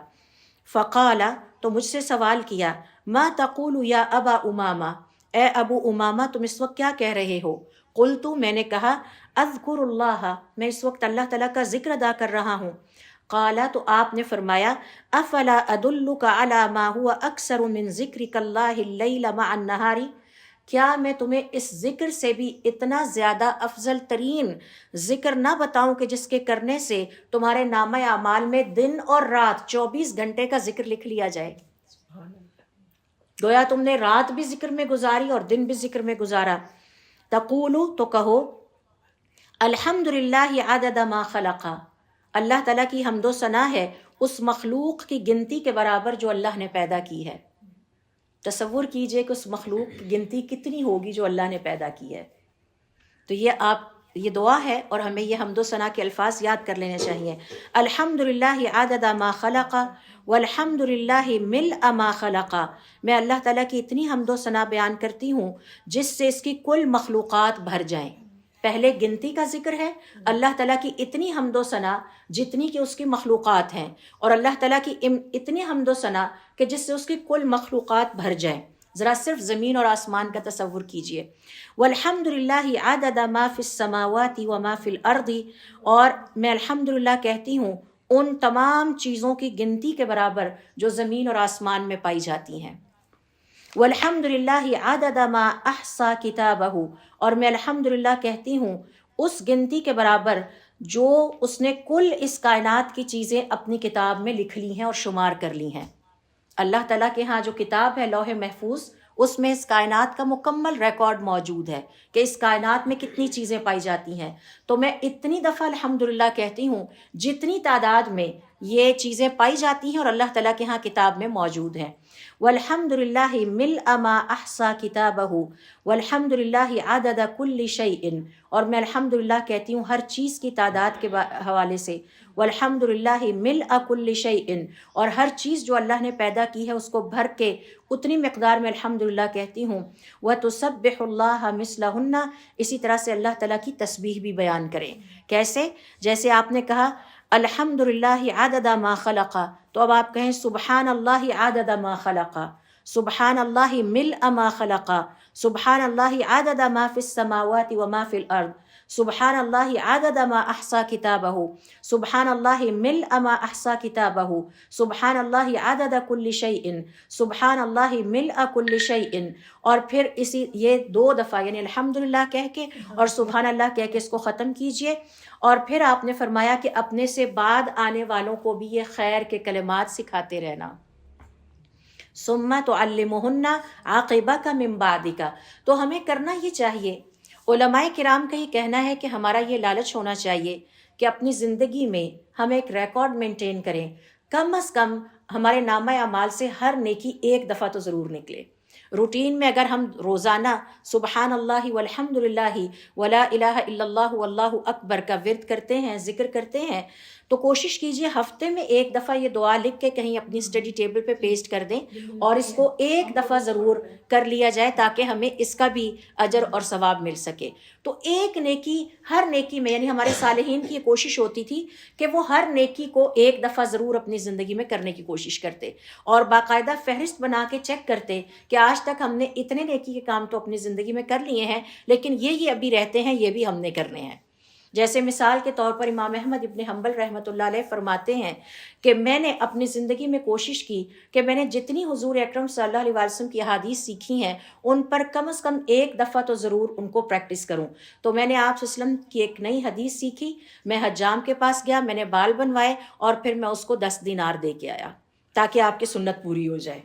فقال، تو مجھ سے سوال کیا، ما تقول یا ابا امامہ، اے ابو امامہ تم اس وقت کیا کہہ رہے ہو؟ قلت، میں نے کہا، اذکر اللہ، میں اس وقت اللہ تعالیٰ کا ذکر ادا کر رہا ہوں۔ قال، تو آپ نے فرمایا، افلا ادلک علی ما هو اکثر من ذکرک اللہ اللیل مع النہار، کیا میں تمہیں اس ذکر سے بھی اتنا زیادہ افضل ترین ذکر نہ بتاؤں کہ جس کے کرنے سے تمہارے نامہ اعمال میں دن اور رات 24 گھنٹے کا ذکر لکھ لیا جائے؟ گویا تم نے رات بھی ذکر میں گزاری اور دن بھی ذکر میں گزارا۔ تقولو، تو کہو، الحمدللہ عدد ما خلق، اللہ تعالیٰ کی حمد و ثنا ہے اس مخلوق کی گنتی کے برابر جو اللہ نے پیدا کی ہے۔ تصور کیجئے کہ اس مخلوق کی گنتی کتنی ہوگی جو اللہ نے پیدا کی ہے۔ تو یہ دعا ہے اور ہمیں یہ حمد و ثنا کے الفاظ یاد کر لینے چاہیے۔ الحمدللہ عدد ما خلق والحمدللہ ملء ما خلق، میں اللہ تعالیٰ کی اتنی حمد و ثنا بیان کرتی ہوں جس سے اس کی کل مخلوقات بھر جائیں۔ پہلے گنتی کا ذکر ہے، اللہ تعالیٰ کی اتنی حمد و ثنا جتنی کہ اس کی مخلوقات ہیں، اور اللہ تعالیٰ کی اتنی حمد و ثنا کہ جس سے اس کی کل مخلوقات بھر جائیں۔ ذرا صرف زمین اور آسمان کا تصور کیجئے۔ والحمدللہ عدد ما فی السماوات وما فی الارض، اور میں الحمدللہ کہتی ہوں ان تمام چیزوں کی گنتی کے برابر جو زمین اور آسمان میں پائی جاتی ہیں۔ والحمدللہ عدد ما احصا کتابہ، اور میں الحمدللہ کہتی ہوں اس گنتی کے برابر جو اس نے کل اس کائنات کی چیزیں اپنی کتاب میں لکھ لی ہیں اور شمار کر لی ہیں۔ اللہ تعالیٰ کے ہاں جو کتاب ہے لوح محفوظ، اس میں اس کائنات کا مکمل ریکارڈ موجود ہے کہ اس کائنات میں کتنی چیزیں پائی جاتی ہیں۔ تو میں اتنی دفعہ الحمدللہ کہتی ہوں جتنی تعداد میں یہ چیزیں پائی جاتی ہیں اور اللہ تعالیٰ کے ہاں کتاب میں موجود ہیں۔ والحمدللہ ملء ما احصا کتابہ والحمدللہ عدد کل شیء، اور میں الحمدللہ کہتی ہوں ہر چیز کی تعداد کے حوالے سے۔ والحمدللہ ملء کل شیء، اور ہر چیز جو اللہ نے پیدا کی ہے اس کو بھر کے اتنی مقدار میں الحمدللہ کہتی ہوں۔ وتسبح اللہ مثلہن، اسی طرح سے اللہ تعالیٰ کی تسبیح بھی بیان کریں۔ کیسے؟ جیسے آپ نے کہا الحمدللہ عدد ما خلق، تو اب آپ کہیں سبحان اللہ عدد ما خلق، سبحان اللہ ملء ما خلق، سبحان اللہ عدد ما فی السماوات وما فی الارض، سبحان اللہ عدد ما احصا کتابہ، سبحان اللہ ملء ما احصا کتابہ، سبحان اللہ عدد کل شیء، سبحان اللہ ملء کل شیء، اور پھر یہ 2 دفعہ یعنی الحمدللہ کہہ کے اور سبحان اللہ کہہ کے اس کو ختم کیجئے۔ اور پھر آپ نے فرمایا کہ اپنے سے بعد آنے والوں کو بھی یہ خیر کے کلمات سکھاتے رہنا۔ ثم تعلمہن عاقبک من بعدک، تو ہمیں کرنا یہ چاہیے، علماء کرام کا ہی کہنا ہے کہ ہمارا یہ لالچ ہونا چاہیے کہ اپنی زندگی میں ہم ایک ریکارڈ مینٹین کریں، کم از کم ہمارے نامہ اعمال سے ہر نیکی 1 دفعہ تو ضرور نکلے۔ روٹین میں اگر ہم روزانہ سبحان اللہ والحمدللہ ولا الہ الا اللہ واللہ اکبر کا ورد کرتے ہیں، ذکر کرتے ہیں، تو کوشش کیجئے ہفتے میں 1 دفعہ یہ دعا لکھ کے کہیں اپنی اسٹڈی ٹیبل پہ پیسٹ کر دیں، اور اس کو 1 دفعہ ضرور کر لیا جائے تاکہ ہمیں اس کا بھی اجر اور ثواب مل سکے۔ تو ایک نیکی ہر نیکی میں، یعنی ہمارے صالحین کی یہ کوشش ہوتی تھی کہ وہ ہر نیکی کو 1 دفعہ ضرور اپنی زندگی میں کرنے کی کوشش کرتے، اور باقاعدہ فہرست بنا کے چیک کرتے کہ آج تک ہم نے اتنے نیکی کے کام تو اپنی زندگی میں کر لیے ہیں، لیکن یہ ابھی رہتے ہیں، یہ بھی ہم نے کرنے ہیں۔ جیسے مثال کے طور پر امام احمد ابن حنبل رحمۃ اللہ علیہ فرماتے ہیں کہ میں نے اپنی زندگی میں کوشش کی کہ میں نے جتنی حضور اکرم صلی اللہ علیہ وسلم کی احادیث سیکھی ہیں ان پر کم از کم 1 دفعہ تو ضرور ان کو پریکٹس کروں۔ تو میں نے آپ صلی اللہ علیہ وسلم کی ایک نئی حدیث سیکھی، میں حجام کے پاس گیا، میں نے بال بنوائے اور پھر میں اس کو 10 دینار دے کے آیا تاکہ آپ کی سنت پوری ہو جائے۔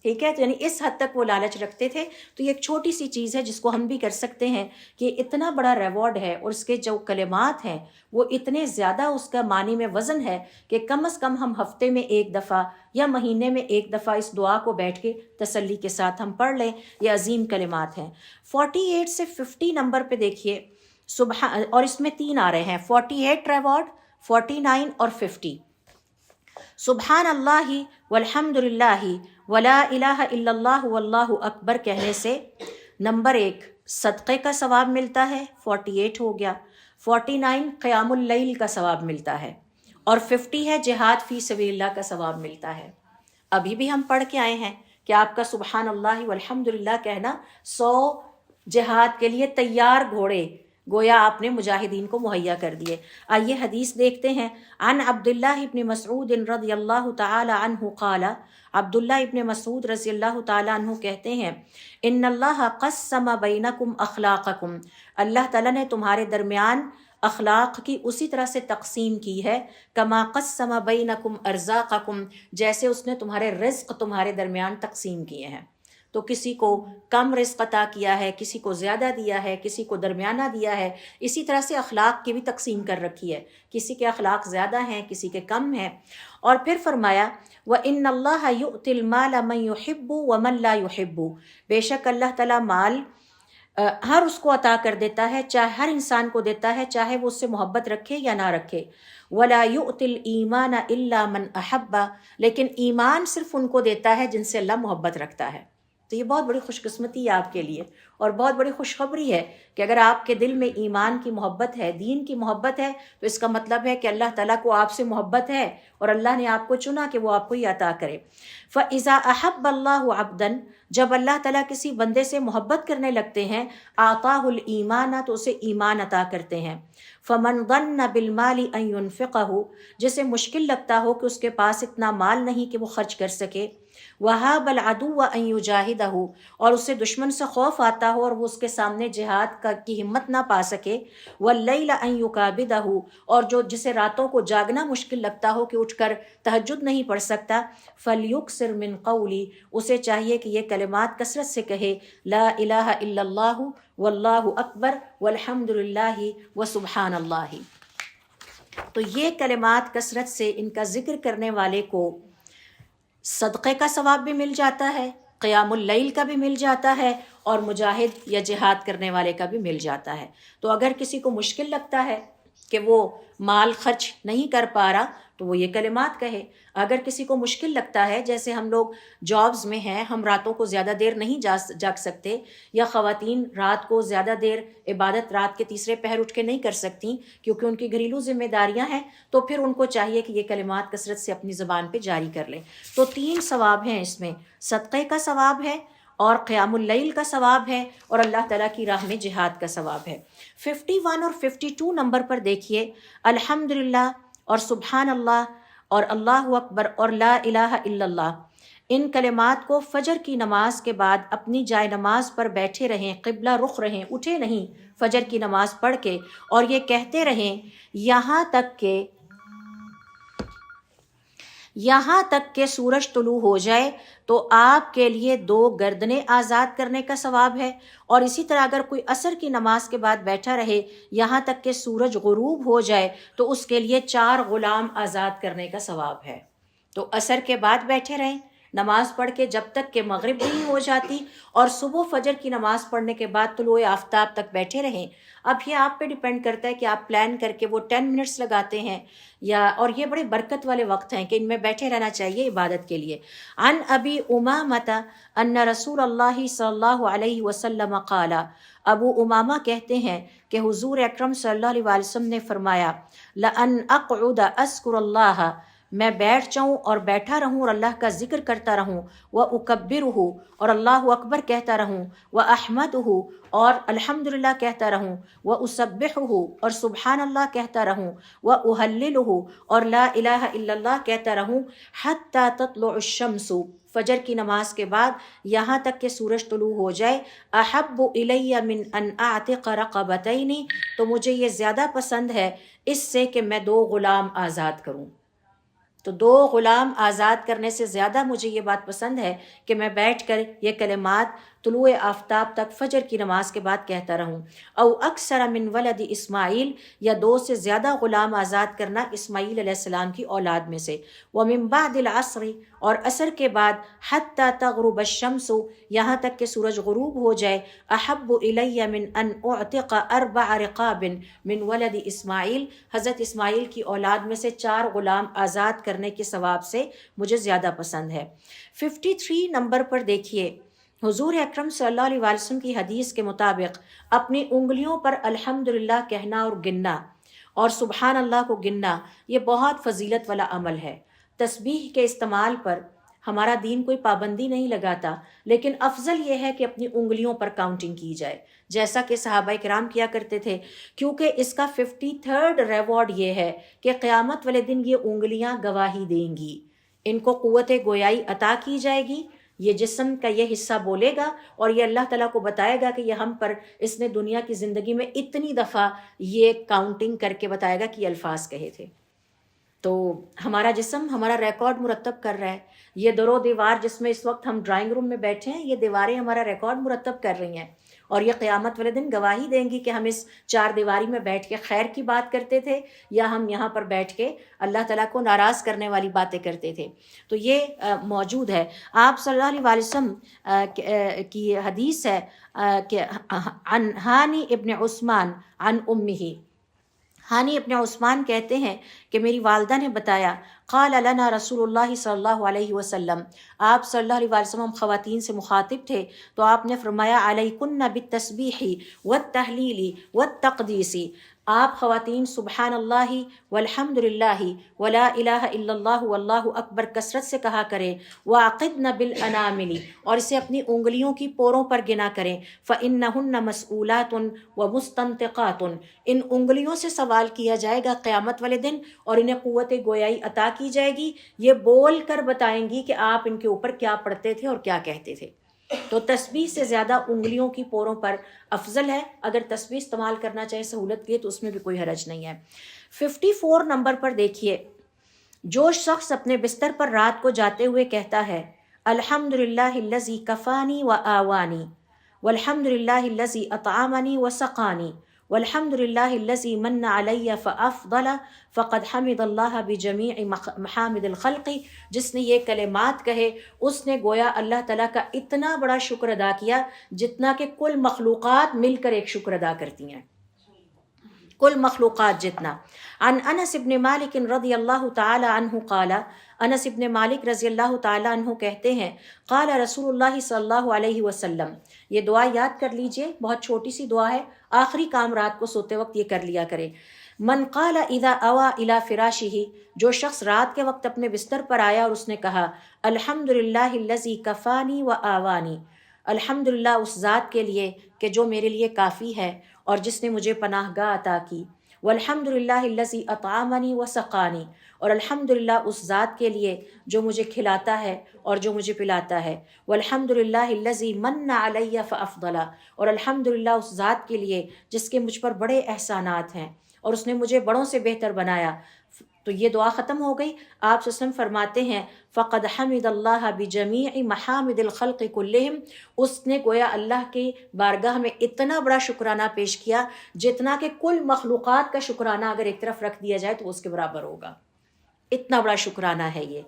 ٹھیک ہے، تو یعنی اس حد تک وہ لالچ رکھتے تھے۔ تو یہ ایک چھوٹی سی چیز ہے جس کو ہم بھی کر سکتے ہیں کہ اتنا بڑا ریوارڈ ہے، اور اس کے جو کلمات ہیں وہ اتنے زیادہ اس کا معنی میں وزن ہے کہ کم از کم ہم ہفتے میں ایک دفعہ یا مہینے میں ایک دفعہ اس دعا کو بیٹھ کے تسلی کے ساتھ ہم پڑھ لیں۔ یہ عظیم کلمات ہیں۔ 48 سے 50 نمبر پہ دیکھیے، سبحان، اور اس میں 3 آ رہے ہیں، 48 ریوارڈ، 49 اور 50۔ سبحان اللہ والحمد للہ ولا الہ الا اللہ واللہ اکبر کہنے سے نمبر 1 صدقے کا ثواب ملتا ہے، 48 ہو گیا۔ 49 قیام اللیل کا ثواب ملتا ہے، اور 50 ہے جہاد فی سبیل اللہ کا ثواب ملتا ہے۔ ابھی بھی ہم پڑھ کے آئے ہیں کہ آپ کا سبحان اللہ والحمد للہ کہنا 100 جہاد کے لیے تیار گھوڑے گویا آپ نے مجاہدین کو مہیا کر دیے۔ آئیے حدیث دیکھتے ہیں۔ عن عبداللہ ابن مسعود رضی اللہ تعالی عنہ قال، عبداللہ ابن مسعود رضی اللہ تعالی عنہ کہتے ہیں، ان اللہ قسم بینکم اخلاقکم، اللہ تعالیٰ نے تمہارے درمیان اخلاق کی اسی طرح سے تقسیم کی ہے، کما قسم بینکم ارزاقکم، جیسے اس نے تمہارے رزق تمہارے درمیان تقسیم کیے ہیں۔ تو کسی کو کم رزق عطا کیا ہے، کسی کو زیادہ دیا ہے، کسی کو درمیانہ دیا ہے، اسی طرح سے اخلاق کی بھی تقسیم کر رکھی ہے، کسی کے اخلاق زیادہ ہیں، کسی کے کم ہیں۔ اور پھر فرمایا وَإِنَّ اللَّهَ يُؤْتِي الْمَالَ مَن يُحِبُّ وَمَن لَا يُحِبُّ، بے شک اللہ تعالیٰ مال ہر اس کو عطا کر دیتا ہے، چاہے ہر انسان کو دیتا ہے، چاہے وہ اس سے محبت رکھے یا نہ رکھے۔ وَلَا يُؤْتِي الْإِيمَانَ إِلَّا مَنْ أَحَبَّ، لیکن ایمان صرف ان کو دیتا ہے جن سے اللہ محبت رکھتا ہے۔ تو یہ بہت بڑی خوش قسمتی ہے آپ کے لیے، اور بہت بڑی خوشخبری ہے کہ اگر آپ کے دل میں ایمان کی محبت ہے، دین کی محبت ہے، تو اس کا مطلب ہے کہ اللہ تعالیٰ کو آپ سے محبت ہے، اور اللہ نے آپ کو چنا کہ وہ آپ کو یہ عطا کرے۔ فَإِذَا أَحَبَّ اللَّهُ عَبْدًا، جب اللہ تعالیٰ کسی بندے سے محبت کرنے لگتے ہیں، آتاہ الایمان، تو اسے ایمان عطا کرتے ہیں۔ فَمَنْ ظَنَّ بِالْمَالِ أَن يُنْفِقَهُ، جسے مشکل لگتا ہو کہ اس کے پاس اتنا مال نہیں کہ وہ خرچ کر سکے، وَهَابَ الْعَدُوَّ أَن يُجَاهِدَهُ، اور اسے دشمن سے خوف آتا ہو اور وہ اس کے سامنے جہاد کی ہمت نہ پا سکے، وَاللَّيْلَ أَن يُكَابِدَهُ، اور جو جسے راتوں کو جاگنا مشکل لگتا ہو کہ اٹھ کر تہجد نہیں پڑھ سکتا، فَلْيُكْثِرْ مِنْ قَوْلِي، اسے چاہیے کہ یہ کلمات کثرت سے کہے، لا الہ الا اللہ واللہ اکبر والحمد للہ وسبحان اللہ۔ تو یہ کلمات کثرت سے ان کا ذکر کرنے والے کو صدقے کا ثواب بھی مل جاتا ہے، قیام اللیل کا بھی مل جاتا ہے، اور مجاہد یا جہاد کرنے والے کا بھی مل جاتا ہے۔ تو اگر کسی کو مشکل لگتا ہے کہ وہ مال خرچ نہیں کر پا رہا تو وہ یہ کلمات کہے۔ اگر کسی کو مشکل لگتا ہے، جیسے ہم لوگ جابز میں ہیں، ہم راتوں کو زیادہ دیر نہیں جاگ سکتے، یا خواتین رات کو زیادہ دیر عبادت رات کے تیسرے پہر اٹھ کے نہیں کر سکتی کیونکہ ان کی گھریلو ذمہ داریاں ہیں، تو پھر ان کو چاہیے کہ یہ کلمات کثرت سے اپنی زبان پہ جاری کر لیں۔ تو 3 ثواب ہیں اس میں، صدقے کا ثواب ہے، اور قیام اللیل کا ثواب ہے، اور اللہ تعالیٰ کی راہ میں جہاد کا ثواب ہے۔ 51 اور 52 نمبر پر دیکھیے، الحمدللہ اور سبحان اللہ اور اللہ اکبر اور لا الہ الا اللہ، ان کلمات کو فجر کی نماز کے بعد اپنی جائے نماز پر بیٹھے رہیں، قبلہ رخ رہیں، اٹھے نہیں، فجر کی نماز پڑھ کے، اور یہ کہتے رہیں یہاں تک کہ سورج طلوع ہو جائے، تو آپ کے لیے 2 گردنیں آزاد کرنے کا ثواب ہے۔ اور اسی طرح اگر کوئی عصر کی نماز کے بعد بیٹھا رہے یہاں تک کہ سورج غروب ہو جائے، تو اس کے لیے 4 غلام آزاد کرنے کا ثواب ہے۔ تو عصر کے بعد بیٹھے رہیں نماز پڑھ کے جب تک کہ مغرب نہیں ہو جاتی، اور صبح فجر کی نماز پڑھنے کے بعد طلوع آفتاب تک بیٹھے رہیں۔ اب یہ آپ پہ ڈیپینڈ کرتا ہے کہ آپ پلان کر کے وہ 10 منٹس لگاتے ہیں اور یہ بڑے برکت والے وقت ہیں کہ ان میں بیٹھے رہنا چاہیے عبادت کے لیے۔ عن ابی امامۃ ان رسول اللہ صلی اللہ علیہ وسلم قال، ابو امامہ کہتے ہیں کہ حضور اکرم صلی اللہ علیہ وسلم نے فرمایا، لأن اقعد اذکر اللہ، میں بیٹھ جاؤں اور بیٹھا رہوں اور اللہ کا ذکر کرتا رہوں، وَأُكَبِّرُهُ، اور اللہ اکبر کہتا رہوں، وَأَحْمَدُهُ، اور الحمدللہ کہتا رہوں، وَأُسَبِّحُهُ، اور سبحان اللہ کہتا رہوں، وَأُهَلِّلُهُ، اور لا الہ الا اللہ کہتا رہوں، حتی تطلع الشمس، فجر کی نماز کے بعد یہاں تک کہ سورج طلوع ہو جائے، احب الی من ان اعتق رقبتین، تو مجھے یہ زیادہ پسند ہے اس سے کہ میں 2 غلام آزاد کروں۔ تو 2 غلام آزاد کرنے سے زیادہ مجھے یہ بات پسند ہے کہ میں بیٹھ کر یہ کلمات طلوع آفتاب تک فجر کی نماز کے بعد کہتا رہوں. او اکثر من ولد اسماعیل، یا 2 سے زیادہ غلام آزاد کرنا اسماعیل علیہ السلام کی اولاد میں سے. ومن بعد العصر، اور عصر کے بعد، حتی تغرب الشمس، یہاں تک کہ سورج غروب ہو جائے. احب الی من ان اعتق 4 رقاب من ولد اسماعیل، حضرت اسماعیل کی اولاد میں سے 4 غلام آزاد کرنے کے ثواب سے مجھے زیادہ پسند ہے. 53 نمبر پر دیکھیے، حضور اکرم صلی اللہ علیہ وسلم کی حدیث کے مطابق اپنی انگلیوں پر الحمدللہ کہنا اور گننا اور سبحان اللہ کو گننا یہ بہت فضیلت والا عمل ہے. تسبیح کے استعمال پر ہمارا دین کوئی پابندی نہیں لگاتا، لیکن افضل یہ ہے کہ اپنی انگلیوں پر کاؤنٹنگ کی جائے جیسا کہ صحابہ کرام کیا کرتے تھے، کیونکہ اس کا 53rd ریوارڈ یہ ہے کہ قیامت والے دن یہ انگلیاں گواہی دیں گی، ان کو قوت گویائی عطا کی جائے گی. یہ جسم کا یہ حصہ بولے گا اور یہ اللہ تعالیٰ کو بتائے گا کہ یہ ہم پر اس نے دنیا کی زندگی میں اتنی دفعہ یہ کاؤنٹنگ کر کے بتائے گا کہ یہ الفاظ کہے تھے. تو ہمارا جسم ہمارا ریکارڈ مرتب کر رہا ہے. یہ در و دیوار جس میں اس وقت ہم ڈرائنگ روم میں بیٹھے ہیں، یہ دیواریں ہمارا ریکارڈ مرتب کر رہی ہیں، اور یہ قیامت والے دن گواہی دیں گی کہ ہم اس 4 دیواری میں بیٹھ کے خیر کی بات کرتے تھے یا ہم یہاں پر بیٹھ کے اللہ تعالیٰ کو ناراض کرنے والی باتیں کرتے تھے. تو یہ موجود ہے. آپ صلی اللہ علیہ وسلم کی حدیث ہے کہ عن ہانی ابن عثمان عن امہ، ہانی ابن عثمان کہتے ہیں کہ میری والدہ نے بتایا، قال لنا رسول اللہ صلی اللہ علیہ وسلم، آپ صلی اللہ علیہ وسلم ہم خواتین سے مخاطب تھے تو آپ نے فرمایا، علیکن بالتسبیح والتحلیل والتقدیس، آپ خواتین سبحان اللہ والحمد للہ ولا الہ الا اللہ واللہ اکبر کثرت سے کہا کریں، وعقدن بالانامل، اور اسے اپنی انگلیوں کی پوروں پر گنا کریں، فانہن مسئولات ومستنطقات، ان انگلیوں سے سوال کیا جائے گا قیامت والے دن اور انہیں قوت گویائی عطا کی جائے گی، یہ بول کر بتائیں گی کہ آپ ان کے اوپر کیا پڑھتے تھے اور کیا کہتے تھے. تو تسبیح سے زیادہ انگلیوں کی پوروں پر افضل ہے. اگر تسبیح استعمال کرنا چاہے سہولت کے تو اس میں بھی کوئی حرج نہیں ہے. 54 نمبر پر دیکھیے، جو شخص اپنے بستر پر رات کو جاتے ہوئے کہتا ہے، الحمدللہ الذی کفانی و آوانی، والحمدللہ الذی اطعمنی و سقانی، والحمدللہ الذی من علی فافضل، فقد حمد اللہ بجمیع محامد الخلق، جس نے یہ کلمات کہے اس نے گویا اللہ تعالیٰ کا اتنا بڑا شکر ادا کیا جتنا کہ کل مخلوقات مل کر ایک شکر ادا کرتی ہیں، کل مخلوقات جتنا. عن انس ابن مالک رضی اللہ تعالی عنہ قال، انس ابن مالک رضی اللہ تعالی عنہ کہتے ہیں، قال رسول اللہ صلی اللہ علیہ وسلم، یہ دعا یاد کر لیجئے، بہت چھوٹی سی دعا ہے، آخری کام رات کو سوتے وقت یہ کر لیا کرے. من قال اذا اوى الى فراشہ، جو شخص رات کے وقت اپنے بستر پر آیا اور اس نے کہا، الحمدللہ الذی کفانی و آوانی، الحمدللہ اس ذات کے لیے کہ جو میرے لیے کافی ہے اور جس نے مجھے پناہ گاہ عطا کی، والحمدللہ الذی اطعمنی و سقانی، اور الحمدللہ اس ذات کے لیے جو مجھے کھلاتا ہے اور جو مجھے پلاتا ہے، والحمدللہ الذی من علی فافضل، اور الحمدللہ اس ذات کے لیے جس کے مجھ پر بڑے احسانات ہیں اور اس نے مجھے بڑوں سے بہتر بنایا. تو یہ دعا ختم ہو گئی. آپ صلی اللہ علیہ وسلم فرماتے ہیں، فقد حمد اللہ بجمیع محامد الخلق کلہم، اس نے گویا اللہ کی بارگاہ میں اتنا بڑا شکرانہ پیش کیا جتنا کہ کل مخلوقات کا شکرانہ اگر ایک طرف رکھ دیا جائے تو اس کے برابر ہوگا، اتنا بڑا شکرانہ ہے یہ.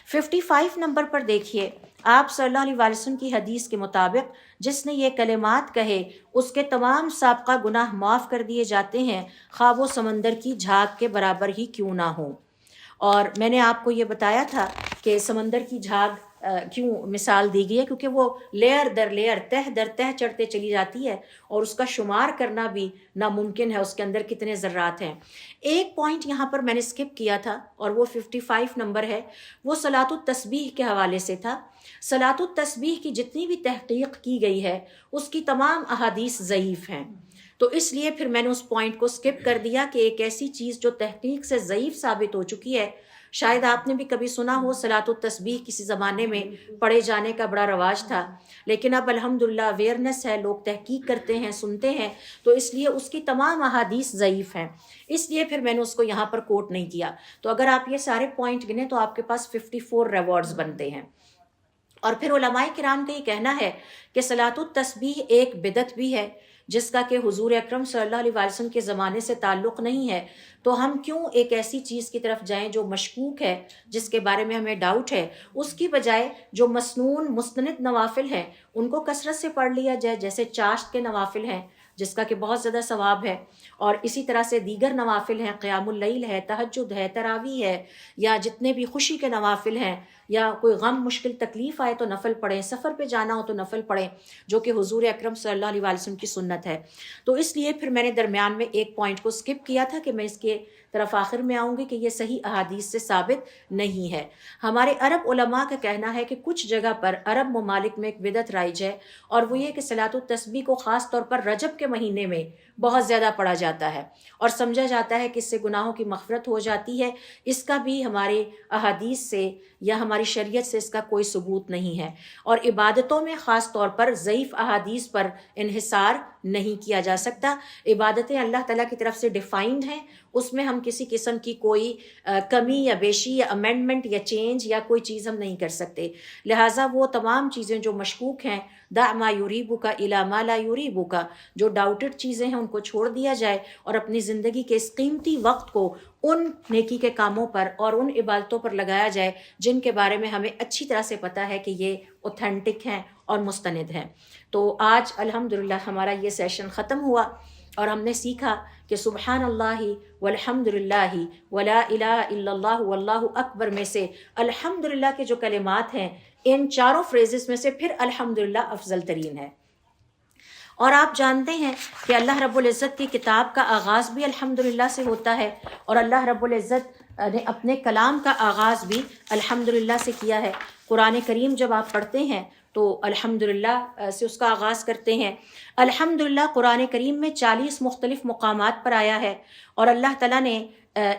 55 نمبر پر دیکھیے، آپ صلی اللہ علیہ وسلم کی حدیث کے مطابق جس نے یہ کلمات کہے اس کے تمام سابقہ گناہ معاف کر دیے جاتے ہیں، خواہ وہ سمندر کی جھاگ کے برابر ہی کیوں نہ ہو. اور میں نے آپ کو یہ بتایا تھا کہ سمندر کی جھاگ کیوں مثال دی گئی ہے، کیونکہ وہ لیئر در لیئر، تہ در تہ چڑھتے چلی جاتی ہے اور اس کا شمار کرنا بھی ناممکن ہے، اس کے اندر کتنے ذرات ہیں. ایک پوائنٹ یہاں پر میں نے اسکپ کیا تھا اور وہ 55 نمبر ہے، وہ صلاۃ التسبیح کے حوالے سے تھا. صلاۃ التسبیح کی جتنی بھی تحقیق کی گئی ہے اس کی تمام احادیث ضعیف ہیں، تو اس لیے پھر میں نے اس پوائنٹ کو اسکپ کر دیا کہ ایک ایسی چیز جو تحقیق سے ضعیف ثابت ہو چکی ہے شاید آپ نے بھی کبھی سنا ہو صلاۃ التسبیح کسی زمانے میں پڑھے جانے کا بڑا رواج تھا، لیکن اب الحمدللہ اویئرنیس ہے، لوگ تحقیق کرتے ہیں، سنتے ہیں، تو اس لیے اس کی تمام احادیث ضعیف ہیں، اس لیے پھر میں نے اس کو یہاں پر کوٹ نہیں کیا۔ تو اگر آپ یہ سارے پوائنٹ گنے تو آپ کے پاس 54 ریوارڈز بنتے ہیں۔ اور پھر علماء کرام کا یہ کہنا ہے کہ صلاۃ التسبیح ایک بدعت بھی ہے، جس کا کہ حضور اکرم صلی اللہ علیہ وسلم کے زمانے سے تعلق نہیں ہے، تو ہم کیوں ایک ایسی چیز کی طرف جائیں جو مشکوک ہے، جس کے بارے میں ہمیں ڈاؤٹ ہے، اس کی بجائے جو مسنون مستند نوافل ہیں ان کو کثرت سے پڑھ لیا جائے، جیسے چاشت کے نوافل ہیں جس کا کہ بہت زیادہ ثواب ہے، اور اسی طرح سے دیگر نوافل ہیں، قیام اللیل ہے، تہجد ہے، تراویح ہے، یا جتنے بھی خوشی کے نوافل ہیں، یا کوئی غم مشکل تکلیف آئے تو نفل پڑھیں، سفر پہ جانا ہو تو نفل پڑھیں، جو کہ حضور اکرم صلی اللہ علیہ وسلم کی سنت ہے۔ تو اس لیے پھر میں نے درمیان میں ایک پوائنٹ کو سکپ کیا تھا کہ میں اس کے طرف آخر میں آؤں گی کہ یہ صحیح احادیث سے ثابت نہیں ہے۔ ہمارے عرب علماء کا کہنا ہے کہ کچھ جگہ پر عرب ممالک میں ایک بدعت رائج ہے، اور وہ یہ کہ صلاۃ التسبیح کو خاص طور پر رجب کے مہینے میں بہت زیادہ پڑھا جاتا ہے، اور سمجھا جاتا ہے کہ اس سے گناہوں کی مغفرت ہو جاتی ہے۔ اس کا بھی ہمارے احادیث سے یا ہماری شریعت سے اس کا کوئی ثبوت نہیں ہے، اور عبادتوں میں خاص طور پر ضعیف احادیث پر انحصار نہیں کیا جا سکتا۔ عبادتیں اللہ تعالیٰ کی طرف سے ڈیفائنڈ ہیں، اس میں ہم کسی قسم کی کوئی کمی یا بیشی یا امینڈمنٹ یا چینج یا کوئی چیز ہم نہیں کر سکتے۔ لہٰذا وہ تمام چیزیں جو مشکوک ہیں، دع ما یریبک الی ما لا یریبک، جو ڈاؤٹڈ چیزیں ہیں ان کو چھوڑ دیا جائے، اور اپنی زندگی کے اس قیمتی وقت کو ان نیکی کے کاموں پر اور ان عبادتوں پر لگایا جائے جن کے بارے میں ہمیں اچھی طرح سے پتہ ہے کہ یہ اوتھینٹک ہیں اور مستند ہیں۔ تو آج الحمدللہ ہمارا یہ سیشن ختم ہوا، اور ہم نے سیکھا کہ سبحان اللہ والحمد للہ ولا الہ الا اللہ واللہ اکبر میں سے الحمدللہ کے جو کلمات ہیں، ان چاروں فریزز میں سے پھر الحمدللہ افضل ترین ہے۔ اور آپ جانتے ہیں کہ اللہ رب العزت کی کتاب کا آغاز بھی الحمدللہ سے ہوتا ہے، اور اللہ رب العزت نے اپنے کلام کا آغاز بھی الحمدللہ سے کیا ہے۔ قرآن کریم جب آپ پڑھتے ہیں تو الحمدللہ سے اس کا آغاز کرتے ہیں۔ الحمدللہ قرآن کریم میں 40 مختلف مقامات پر آیا ہے، اور اللہ تعالیٰ نے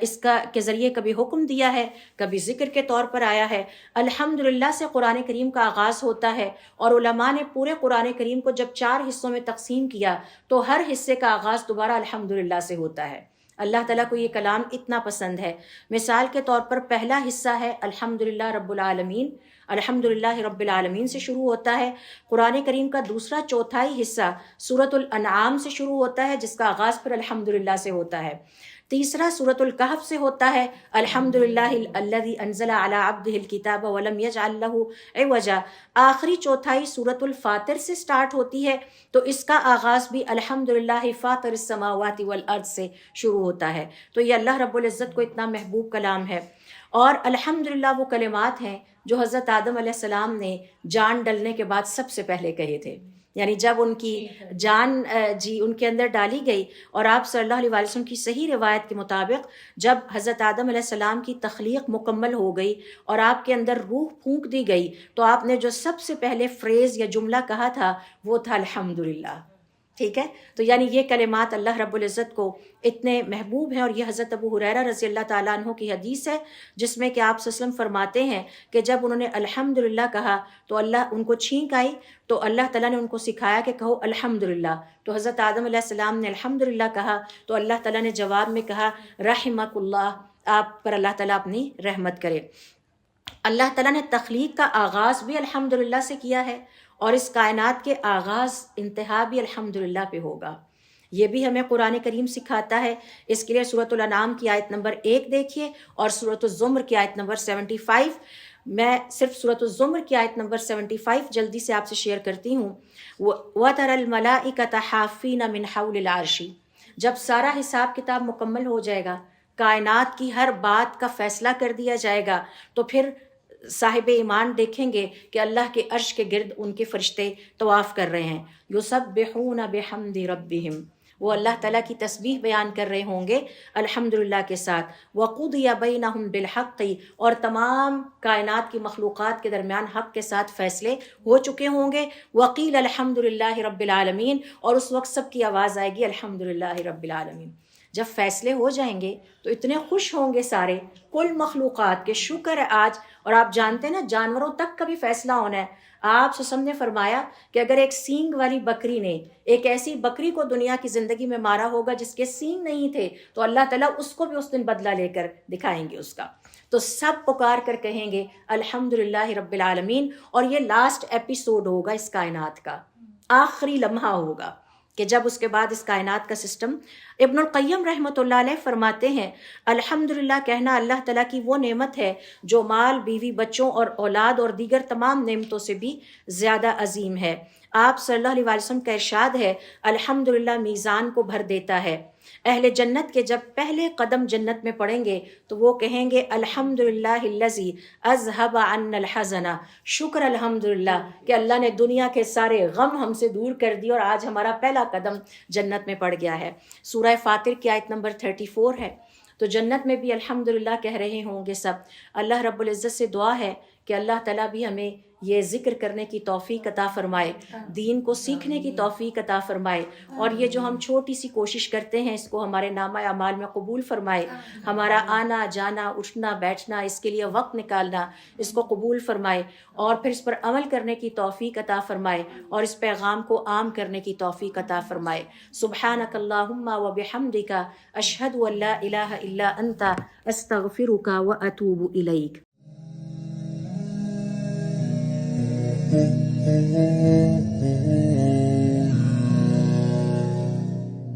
اس کا کے ذریعے کبھی حکم دیا ہے، کبھی ذکر کے طور پر آیا ہے۔ الحمدللہ سے قرآن کریم کا آغاز ہوتا ہے، اور علماء نے پورے قرآن کریم کو جب 4 حصوں میں تقسیم کیا تو ہر حصے کا آغاز دوبارہ الحمدللہ سے ہوتا ہے۔ اللہ تعالیٰ کو یہ کلام اتنا پسند ہے۔ مثال کے طور پر پہلا حصہ ہے الحمدللہ رب العالمین، الحمدللہ رب العالمین سے شروع ہوتا ہے۔ قرآن کریم کا دوسرا چوتھائی حصہ سورۃ الانعام سے شروع ہوتا ہے، جس کا آغاز پھر الحمدللہ سے ہوتا ہے۔ تیسرا سورۃ الکہف سے ہوتا ہے، الحمدللہ الذی انزل علی عبدہ الکتاب ولم یجعل لہ عوجا۔ آخری چوتھائی سورۃ الفاطر سے سٹارٹ ہوتی ہے، تو اس کا آغاز بھی الحمدللہ فاطر السماوات والارض سے شروع ہوتا ہے۔ تو یہ اللہ رب العزت کو اتنا محبوب کلام ہے، اور الحمدللہ وہ کلمات ہیں جو حضرت آدم علیہ السلام نے جان ڈلنے کے بعد سب سے پہلے کہے تھے، یعنی جب ان کی جان ان کے اندر ڈالی گئی، اور آپ صلی اللہ علیہ وسلم کی صحیح روایت کے مطابق جب حضرت آدم علیہ السلام کی تخلیق مکمل ہو گئی اور آپ کے اندر روح پھونک دی گئی، تو آپ نے جو سب سے پہلے فریز یا جملہ کہا تھا وہ تھا الحمدللہ۔ ٹھیک ہے، تو یعنی یہ کلمات اللہ رب العزت کو اتنے محبوب ہیں، اور یہ حضرت ابو ہریرہ رضی اللہ تعالیٰ عنہ کی حدیث ہے جس میں کہ آپ صلی اللہ علیہ وسلم فرماتے ہیں کہ جب انہوں نے الحمدللہ کہا تو اللہ ان کو چھینک آئی، تو اللہ تعالیٰ نے ان کو سکھایا کہ کہو الحمدللہ۔ تو حضرت آدم علیہ السلام نے الحمدللہ کہا، تو اللہ تعالیٰ نے جواب میں کہا رحمک اللہ، آپ پر اللہ تعالیٰ اپنی رحمت کرے۔ اللہ تعالیٰ نے تخلیق کا آغاز بھی الحمدللہ سے کیا ہے، اور اس کائنات کے آغاز انتہا بھی الحمدللہ پہ ہوگا۔ یہ بھی ہمیں قرآن کریم سکھاتا ہے۔ اس کے لیے سورۃ الانعام کی آیت نمبر 1 دیکھیے، اور سورۃ الزمر کی آیت نمبر 75۔ میں صرف سورۃ الزمر کی آیت نمبر 75 جلدی سے آپ سے شیئر کرتی ہوں۔ وَتَرَى الْمَلَائِكَةَ حَافِّينَ مِنْ حَوْلِ الْعَرْشِ، جب سارا حساب کتاب مکمل ہو جائے گا، کائنات کی ہر بات کا فیصلہ کر دیا جائے گا، تو پھر صاحب ایمان دیکھیں گے کہ اللہ کے عرش کے گرد ان کے فرشتے طواف کر رہے ہیں، یسبحون بحمد ربہم، وہ اللہ تعالیٰ کی تسبیح بیان کر رہے ہوں گے الحمدللہ کے ساتھ۔ وقضی بینہم بالحق، اور تمام کائنات کی مخلوقات کے درمیان حق کے ساتھ فیصلے ہو چکے ہوں گے۔ وقیل الحمدللہ رب العالمین، اور اس وقت سب کی آواز آئے گی الحمدللہ رب العالمین۔ جب فیصلے ہو جائیں گے تو اتنے خوش ہوں گے سارے کل مخلوقات کے، شکر ہے آج، اور آپ جانتے ہیں نا جانوروں تک کا بھی فیصلہ ہونا ہے۔ آپ وسلم نے فرمایا کہ اگر ایک سینگ والی بکری نے ایک ایسی بکری کو دنیا کی زندگی میں مارا ہوگا جس کے سینگ نہیں تھے، تو اللہ تعالیٰ اس کو بھی اس دن بدلہ لے کر دکھائیں گے اس کا۔ تو سب پکار کر کہیں گے الحمدللہ رب العالمین، اور یہ لاسٹ ایپیسوڈ ہوگا اس کائنات کا، آخری لمحہ ہوگا کہ جب اس کے بعد اس کائنات کا سسٹم۔ ابن القیم رحمۃ اللہ علیہ فرماتے ہیں الحمدللہ کہنا اللہ تعالیٰ کی وہ نعمت ہے جو مال، بیوی، بچوں اور اولاد اور دیگر تمام نعمتوں سے بھی زیادہ عظیم ہے۔ آپ صلی اللہ علیہ وسلم کا ارشاد ہے الحمدللہ میزان کو بھر دیتا ہے۔ اہل جنت کے جب پہلے قدم جنت میں پڑیں گے تو وہ کہیں گے الحمدللہ الذی اذهب عنا الحزن، شکر الحمدللہ کہ اللہ نے دنیا کے سارے غم ہم سے دور کر دی اور آج ہمارا پہلا قدم جنت میں پڑ گیا ہے۔ سورہ فاطر کی آیت نمبر 34 ہے۔ تو جنت میں بھی الحمدللہ کہہ رہے ہوں گے سب۔ اللہ رب العزت سے دعا ہے کہ اللہ تعالیٰ بھی ہمیں یہ ذکر کرنے کی توفیق عطا فرمائے، دین کو سیکھنے کی توفیق عطا فرمائے، اور یہ جو ہم چھوٹی سی کوشش کرتے ہیں اس کو ہمارے نامہ اعمال میں قبول فرمائے۔ ہمارا آنا جانا، اٹھنا بیٹھنا، اس کے لیے وقت نکالنا، اس کو قبول فرمائے، اور پھر اس پر عمل کرنے کی توفیق عطا فرمائے، اور اس پیغام کو عام کرنے کی توفیق عطا فرمائے۔ سبحانک اللہم و بحمدک، اشہد ان لا الہ الا انت، استغفرک و اتوب الیک۔ Mm-hmm.